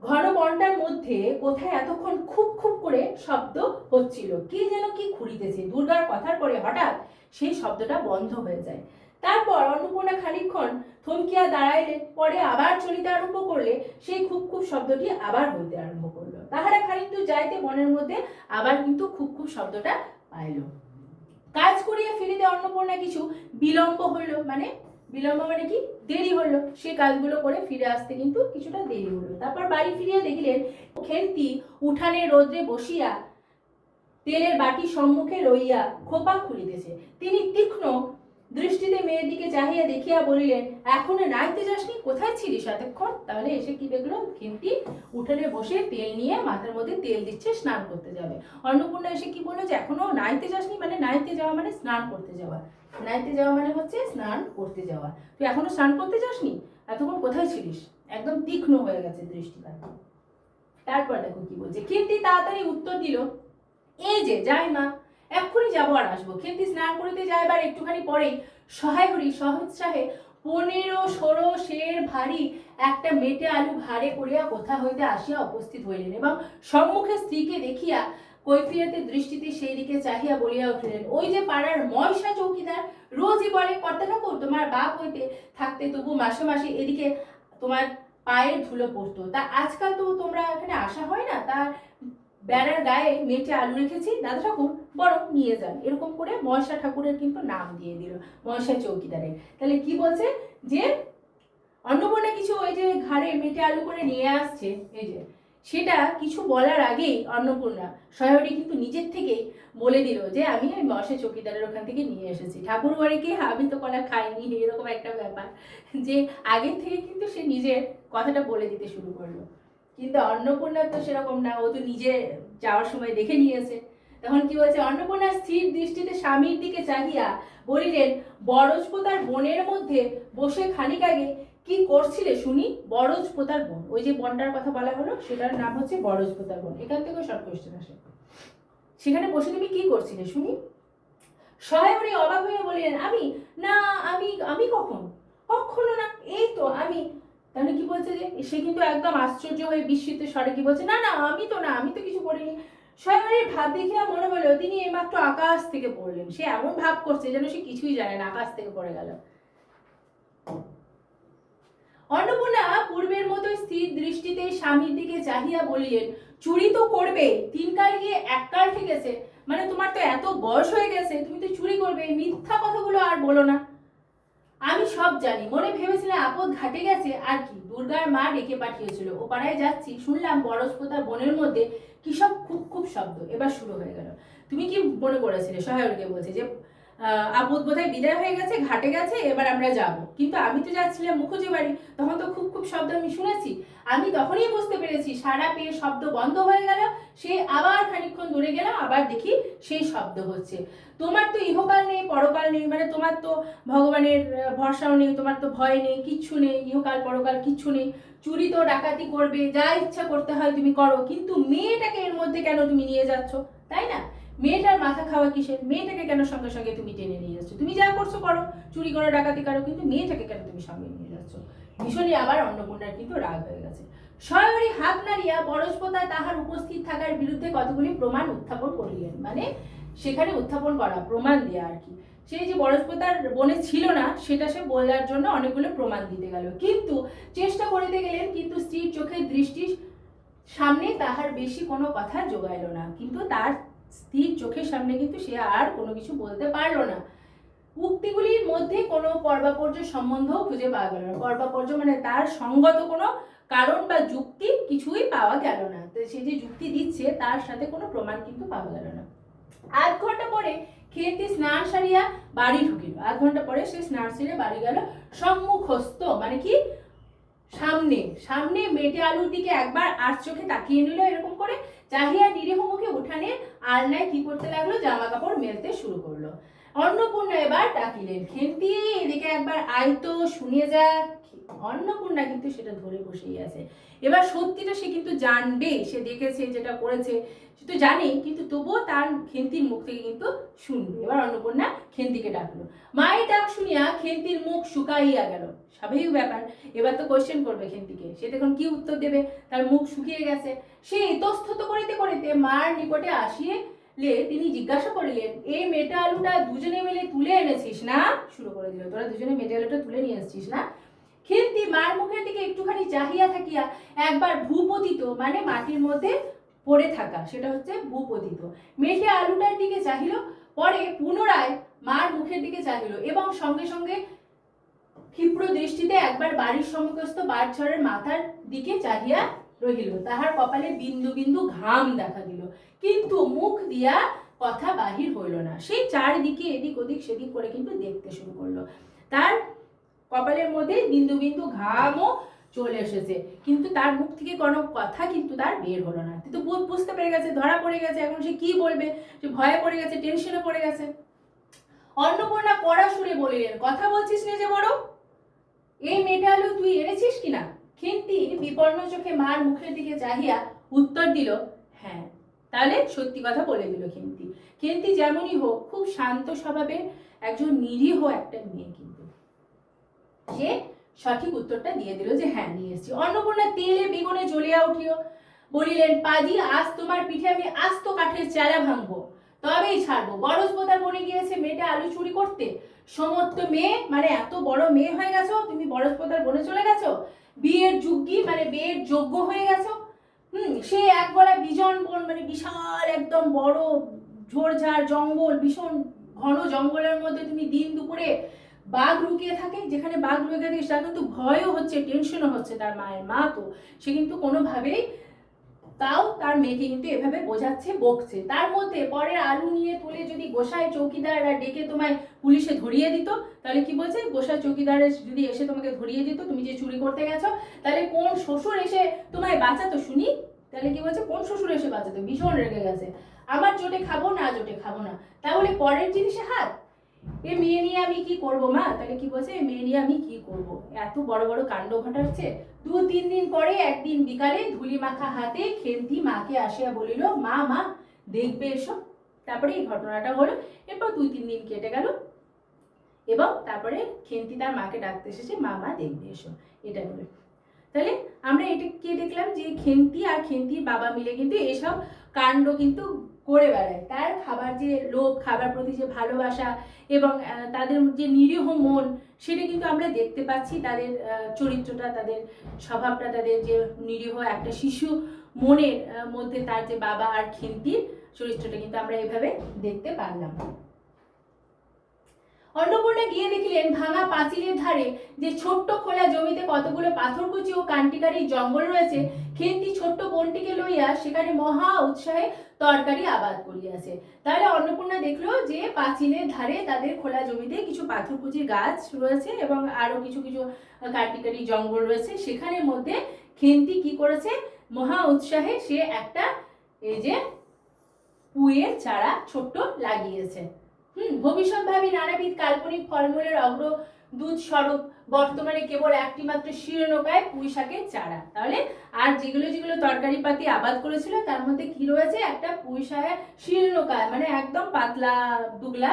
ঘন বনটার মধ্যে কোথায় এতক্ষণ খুব খুব করে শব্দ হচ্ছিল, কি যেন কি খুঁড়িতেছে। দুর্গার কথার পরে হঠাৎ সেই শব্দটা বন্ধ হয়ে যায়। তারপর অন্নপূর্ণা খানিকক্ষণ থমকিয়া দাঁড়াইলেন, পরে আবার চলিতে আরম্ভ করলে সেই খুব খুব শব্দটি আবার হইতে আরম্ভ করলো। তাহারা খানিকটু যাইতে বনের মধ্যে আবার কিন্তু খুব খুব শব্দটা পাইল। কাজ করিয়া ফিরিতে অন্নপূর্ণা কিছু বিলম্ব হইল, মানে বিলম্ব মানে কি দেরি হলো, সে কাজগুলো করে ফিরে আসতে কিন্তু কিছুটা দেরি হলো। তারপর বাড়ি ফিরিয়া দেখিলেন খেন্তি উঠানে রোদ্রে বসিয়া তেলের বাটি সম্মুখে লইয়া খোপা খুলিতেছে। তিনি তীক্ষ্ণ দৃষ্টিতে মেয়ের দিকে চাহিয়া দেখিয়া বলিলেন, এখনো নাইতে যাসনি, কোথায় ছিলিস এতক্ষণ। তাহলে এসে কি দেখলো, খেন্তি উঠানে বসে তেল নিয়ে মাথার মধ্যে তেল দিচ্ছে, স্নান করতে যাবে। অন্নপূর্ণা এসে কি বললো যে এখনো নাইতে যাসনি, মানে নাইতে যাওয়া মানে স্নান করতে যাওয়া, নাইতে যাওয়া মানে হচ্ছে স্নান করতে যাওয়া। তুই এখনো স্নান করতে যাসনি, এতক্ষণ কোথায় ছিলিস, একদম তীক্ষ্ণ হয়ে গেছে দৃষ্টিটা। তারপর দেখো কি বলছে, খেন্তি তাড়াতাড়ি উত্তর দিল, এই যে যাই মা, এক্ষুনি যাবো আর আসবো। খেন্তি স্নান করিতে যাইবার একটুখানি পরেই সহায়হরি সহৎসাহে 15-16 সের ভারী একটা মেটে আলু ঘাড়ে করিয়া কোথা হইতে আসিয়া উপস্থিত হইলেন এবং সম্মুখে স্ত্রীকে দেখিয়া কৈফিয়তের দৃষ্টিতে সেই দিকে চাহিয়া বলিয়া উঠিলেন, ওই যে পাড়ার ময়সা চৌকিদার রোজই বলে, কর্তা ঠাকুর তোমার বাপ হইতে থাকতে তবু মাসে মাসে এদিকে তোমার পায়ের ধুলো পড়তো, তা আজকাল তো তোমরা এখানে আসা হয় না, তা বেড়ার গায়ে মেটে আলু রেখেছি, দাদা ঠাকুর বরং নিয়ে যান। এরকম করে ময়সা ঠাকুরের কিন্তু নাম দিয়ে দিল, ময়সা চৌকিদারের। তাহলে কি বলছে যে অন্নপূর্ণা কিছু ওই যে ঘাড়ে মেটে আলু করে নিয়ে আসছে, এই যে সেটা কিছু বলার আগেই অন্নপূর্ণা সহায়রী কিন্তু নিজের থেকে বলে দিল যে আমি ওই মশা চৌকিদারের ওখান থেকে নিয়ে এসেছি, ঠাকুর বাড়িকে আমি তো কলা খাইনি, এরকম একটা ব্যাপার, যে আগের থেকে কিন্তু সে নিজের কথাটা বলে দিতে শুরু করলো। কিন্তু অন্নপূর্ণা তো সেরকম না, ও তো নিজে যাওয়ার সময় দেখে নিয়েছে। তখন কি বলছে, অন্নপূর্ণা স্থির দৃষ্টিতে স্বামীর দিকে চাহিয়া বলিলেন, বরজপোতার বনের মধ্যে বসে খানিক আগে কি করছিলে শুনি? বরজপোতার বন, ওই যে বনটার কথা বলা হলো সেটার নাম হচ্ছে বরজপোতার বন, এখান থেকে শর্ট কোয়েশ্চেন আসে। সেখানে বসে তুমি কি করছিলে শুনি? সহায়রী অবাক হয়ে বললেন, আমি না, আমি আমি কখন? কখনো না, এই তো আমি। তাহলে কি বলছে যে সে কিন্তু একদম আশ্চর্য হয়ে বিস্মিত স্বরে কি বলছে, না না আমি তো না, আমি তো কিছু করিনি। সহায়রীর ভাব দেখিয়া মনে হলো তিনি এইমাত্র আকাশ থেকে পড়লেন। সে এমন ভাব করছে যেন সে কিছুই জানে না, আকাশ থেকে পড়ে গেল। অন্নপূর্ণা পূর্বের মতো স্থির দৃষ্টিতে স্বামীর দিকে চাহিয়া বলিলেন, চুরি তো করবে, 3 কাল গিয়ে 1 কাল ঠেকেছে, মানে তোমার তো এত বয়স হয়ে গেছে, তুমি তো চুরি করবে, মিথ্যা কথাগুলো আর বলো না। আমি সব জানি, মনে ভেবেছিলে আপদ ঘাটে গেছে আর কি, দুর্গার মা ডেকে পাঠিয়েছিল, ও পাড়ায় যাচ্ছি, শুনলাম বরজপোতার বনের মধ্যে কি সব খুব খুব শব্দ। এবার শুরু হয়ে গেল। তুমি কি মনে করেছিলে? সহায়রীকে বলছে যে আপদ বোধহয় বিদায় হয়ে গেছে, ঘাটে গেছে, এবার আমরা যাব, কিন্তু আমি তো যাচ্ছিলাম মুখুজি বাড়ি, তখন তো খুব খুব শব্দ আমি শুনেছি, আমি তখনই বুঝতে পেরেছি, সারা পেয়ে শব্দ বন্ধ হয়ে গেল, সে আবার খানিকক্ষণ দূরে গেলাম, আবার দেখি সেই শব্দ হচ্ছে। তোমার তো ইহকাল নেই, পরকাল নেই, মানে তোমার তো ভগবানের ভরসাও নেই, তোমার তো ভয় নেই, কিচ্ছু নেই, ইহকাল পরকাল কিচ্ছু নেই, চুরি তো ডাকাতি করবে, যা ইচ্ছা করতে হয় তুমি করো, কিন্তু মেয়েটাকে এর মধ্যে কেন তুমি নিয়ে যাচ্ছ, তাই না? মেয়েটার মাথা খাওয়া কিসের? মেয়েটাকে কেন সঙ্গে সঙ্গে তুমি টেনে নিয়ে যাচ্ছ? তুমি যা করছো করো, চুরি করো ডাকাতি করো, কিন্তু মেয়েটাকে কেন তুমি সঙ্গে নিয়ে যাচ্ছ? ভীষণই আবার অন্নপূর্ণার কিন্তু রাগ হয়ে গেছে। সহায়রী হাত নাড়িয়া বরজপোতা তাহার উপস্থিত থাকার বিরুদ্ধে কতগুলি প্রমাণ উত্থাপন করিলেন, মানে সেখানে উত্থাপন করা, প্রমাণ দেওয়া আর কি। সে যে বরজপোতার বনে ছিল না সেটা সে বলার জন্য অনেকগুলো প্রমাণ দিতে গেল, কিন্তু চেষ্টা করিতে গেলেন, কিন্তু স্ত্রীর চোখের দৃষ্টি সামনে তাহার বেশি কোনো কথা জোগাইল না, কিন্তু তার স্ত্রীর চোখের সামনে কিন্তু সে আর কোনো কিছু বলতে পারলো না। উক্তিগুলির মধ্যে কোনো পর্বাপর্য সম্বন্ধও খুঁজে পাওয়া গেল না। পর্বাপর্য মানে তার সঙ্গত কোনো কারণ বা যুক্তি কিছুই পাওয়া গেল না। তো সে যে যুক্তি দিচ্ছে তার সাথে কোনো প্রমাণ কিন্তু পাওয়া গেল না। 8 ঘন্টা পরে খেতে স্নান সারিয়া বাড়ি ঢুকিল। 8 ঘন্টা পরে সে স্নান সেরে বাড়ি গেল। সম্মুখস্থ মানে কি, সামনে সামনে মেটে আলুর দিকে একবার আর চোখে তাকিয়ে নিল, এরকম করে চাহিয়া নিরীহ মুখে উঠানে আলনায় কি করতে লাগলো, জামা কাপড় মেলতে শুরু করলো। অন্নপূর্ণা এবার ডাকিলেন, খেন্তি এদিকে একবার আয় তো, শুনে যা। অন্নপূর্ণা কিন্তু সেটা ধরে বসেই আছে। এবার সত্যিটা সে কিন্তু জানবে, সে দেখেছে যেটা করেছে সে তো জানে, কিন্তু তবুও তার খেন্তির মুখ থেকে কিন্তু শুনবে। এবার অন্নপূর্ণা খেন্তিকে ডাকলো। মায়ের ডাক শুনিয়া খেন্তির মুখ শুকাইয়া গেল, স্বাভাবিক ব্যাপার। এবার তো কোয়েশ্চেন করবে খেন্তিকে, সে তখন কি উত্তর দেবে? তার মুখ শুকিয়ে গেছে। সে ইতস্তত করিতে করিতে মার নিকটে আসিয়ে তিনি জিজ্ঞাসা করিলেন, এই মেটে আলুটা দুজনে মিলে তুলে এনেছিস না? শুরু করে দিল, তোরা দুজনে মেটে আলুটা তুলে নিয়ে এসেছিস না? খেন্তি মার মুখের দিকে একটুখানি চাহিয়া থাকিয়া একবার ভূপতিত মানে মাটির মধ্যে পড়ে থাকা, সেটা হচ্ছে ভূপতিত মেটে আলুটার দিকে চাহিল, পরে পুনরায় মার মুখের দিকে চাহিল এবং সঙ্গে সঙ্গে ক্ষিপ্র দৃষ্টিতে একবার বাড়ির সম্মুখস্থ বারছরের মাথার দিকে চাহিয়া রহিল। তাহার কপালে বিন্দু বিন্দু ঘাম দেখা দিল, কিন্তু মুখ দিয়া কথা বাহির হইল না। সেই চারিদিকে এদিক ওদিক সেদিক করে কিন্তু দেখতে শুরু করলো। তার কপালের মধ্যে বিন্দু বিন্দু ঘামও চলে এসেছে, কিন্তু তার মুখ থেকে কোনো কথা কিন্তু তার বের হলো না। কিন্তু বুঝতে পেরে গেছে, ধরা পড়ে গেছে, এখন সে কি বলবে, সে ভয়ে পড়ে গেছে, টেনশনে পড়ে গেছে। অন্নপূর্ণা কড়া সুরে বলিলেন, কথা বলছিস না যে বড়, এই মেটে আলু তুই এনেছিস কিনা? খেন্তি বিপন্ন চোখে মার মুখের দিকে চাহিয়া উত্তর দিল, হ্যাঁ। তাহলে সত্যি কথা বলে দিল খেন্তি। খেন্তি যেমনই হোক খুব শান্ত স্বভাবের একজন নিরীহ একটা মেয়ে, কিন্তু সে সঠিক উত্তরটা দিয়ে দিল যে হ্যাঁ নিয়ে এসেছি। অন্নপূর্ণা তেলে বেগুনে জ্বলিয়া উঠিল। বলিলেন, পাজি আজ তোমার পিঠে আমি আস্ত কাঠের চালা ভাঙবো, তবেই ছাড়বো। বরজবদার বনে গিয়েছে মেয়েটা আলু চুরি করতে। সমস্ত মেয়ে মানে এত বড় মেয়ে হয়ে গেছো তুমি, বরজবদার বনে চলে গেছো, বিয়ের যোগ্যী মানে বিয়ের যোগ্য হয়ে গেছো। সে এক গলায় বিজন বন মানে বিশাল একদম বড় ঝোড়ঝাড় জঙ্গল, ভীষণ ঘন জঙ্গলের মধ্যে তুমি দিন দুপুরে বাঘ লুকিয়ে থাকে, যেখানে বাঘ লুকিয়ে থাকে তার কিন্তু ভয়ও হচ্ছে, টেনশনও হচ্ছে। তার মায়ের মা তো সে কিন্তু কোনোভাবেই তাও তার মেয়েকে কিন্তু এভাবে বোঝাচ্ছে, বকছে। তার মধ্যে পরে আলু নিয়ে তুলে যদি গোসাই চৌকিদাররা ডেকে তোমায় পুলিশে ধরিয়ে দিত, তাহলে কি বলছে, গোসাই চৌকিদারের যদি এসে তোমাকে ধরিয়ে দিত তুমি যে চুরি করতে গেছো, তাহলে কোন শ্বশুর এসে তোমায় বাঁচাতো শুনি? তাহলে কি বলছে, কোন শ্বশুর এসে বাঁচাতো? ভীষণ রেগে গেছে, আমার জোটে খাবো না জোটে খাবো না, তাহলে পরের জিনিসে হাত। এ মেয়ে নিয়ে আমি কি করব মা? তাহলে কি বলছে, এ মেয়ে নিয়ে আমি কি করব, এত বড় বড় কাণ্ড ঘটাচ্ছে। 2-3 দিন পরে একদিন বিকালে ধুলি মাখা হাতে খেন্তি মাকে আসিয়া বলিল, মা মা দেখবে এসো। তারপরে এই ঘটনাটা হলো। এরপর 2-3 দিন কেটে গেল এবং তারপরে খেন্তি তার মাকে ডাকতে এসেছে, মা মা দেখবে এসো, এটা বলে। তাহলে আমরা এটা কে দেখলাম, যে খেন্তি আর খেন্তির বাবা মিলে কিন্তু এসব কাণ্ড কিন্তু করে বেড়ায়। তার খাবার যে লোভ, খাবার প্রতি যে ভালোবাসা এবং তাদের যে নিরীহ মন, সেটা কিন্তু আমরা দেখতে পাচ্ছি। তাদের চরিত্রটা, তাদের স্বভাবটা, তাদের যে নিরীহ একটা শিশু মনের মধ্যে তার যে বাবা আর খেন্তির চরিত্রটা কিন্তু আমরা এভাবে দেখতে পারলাম। অন্নপূর্ণা গিয়ে দেখিলেন ভাঙা পাঁচিলের ধারে যে ছোট্ট খোলা জমিতে কতগুলো পাথরকুচি ও কান্টিকারি জঙ্গল রয়েছে, খেন্তি ছোট্ট বোনটিকে লইয়া সেখানে মহা উৎসাহে তরকারি আবাদ করিয়াছে। তাহলে অন্নপূর্ণা দেখলো যে পাঁচিলের ধারে তাদের খোলা জমিতে কিছু পাথরকুচির গাছ রয়েছে এবং আরো কিছু কিছু কান্টিকারি জঙ্গল রয়েছে, সেখানের মধ্যে খেন্তি কি করেছে, মহা উৎসাহে সে একটা এই যে পুঁইয়ের চারা ছোট্ট লাগিয়েছে। ভবিষ্যৎভাবী নানাবিধ কাল্পনিক ফলমূলের অগ্রদূত স্বরূপ বর্তমানে কেবল একটি মাত্র শিরনোকায় পুঁই শাকের চারা। তাহলে আর যেগুলো যেগুলো তরকারি পাতি আবাদ করেছিল তার মধ্যে কি রয়েছে, একটা পুঁই শাকের শিরনোকায় মানে একদম পাতলা দুগলা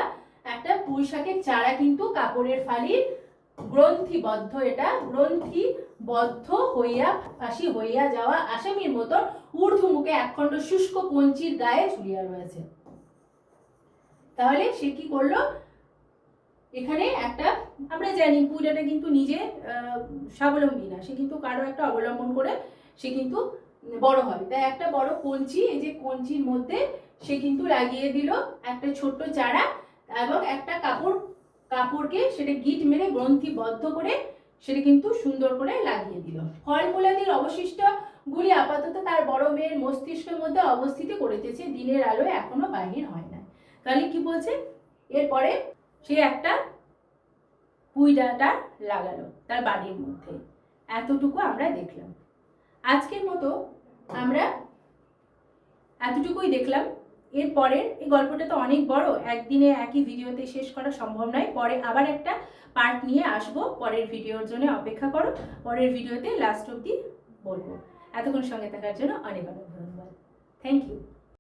একটা পুঁই শাকের চারা কিন্তু কাপড়ের ফালির গ্রন্থিবদ্ধ, এটা গ্রন্থিবদ্ধ হইয়া ফাঁসি হইয়া যাওয়া আসামির মতন ঊর্ধ্বমুখে একখণ্ড শুষ্ক কঞ্চির গায়ে ঝুলিয়া রয়েছে। তাহলে সে কি করলো, এখানে একটা আমরা জানি পুজাটা কিন্তু নিজে স্বাবলম্বী না, সে কিন্তু কারো একটা অবলম্বন করে সে কিন্তু বড় হবে। তাই একটা বড় কঞ্চি, এই যে কঞ্চির মধ্যে সে কিন্তু লাগিয়ে দিল একটা ছোট্ট চারা এবং একটা কাপড়কে সেটা গিট মেরে গ্রন্থিবদ্ধ করে সেটা কিন্তু সুন্দর করে লাগিয়ে দিল। ফলমূলাদির অবশিষ্ট গুলি আপাতত তার বড় মেয়ের মস্তিষ্কের মধ্যে অবস্থিত করিতেছে, দিনের আলো এখনো বাহির হয় না। তাহলে কি বলছে, এরপরে সে একটা পুঁই ডাঁটা লাগালো তার বাড়ির মধ্যে। এতটুকু আমরা দেখলাম। আজকের মতো আমরা এতটুকুই দেখলাম। এরপরের এই গল্পটা তো অনেক বড়, একদিনে একই ভিডিওতে শেষ করা সম্ভব নয়। পরে আবার একটা পার্ট নিয়ে আসবো, পরের ভিডিওর জন্য অপেক্ষা করো। পরের ভিডিওতে লাস্ট অবধি বলবো। এতক্ষণ সঙ্গে থাকার জন্য অনেক অনেক ধন্যবাদ। Thank you.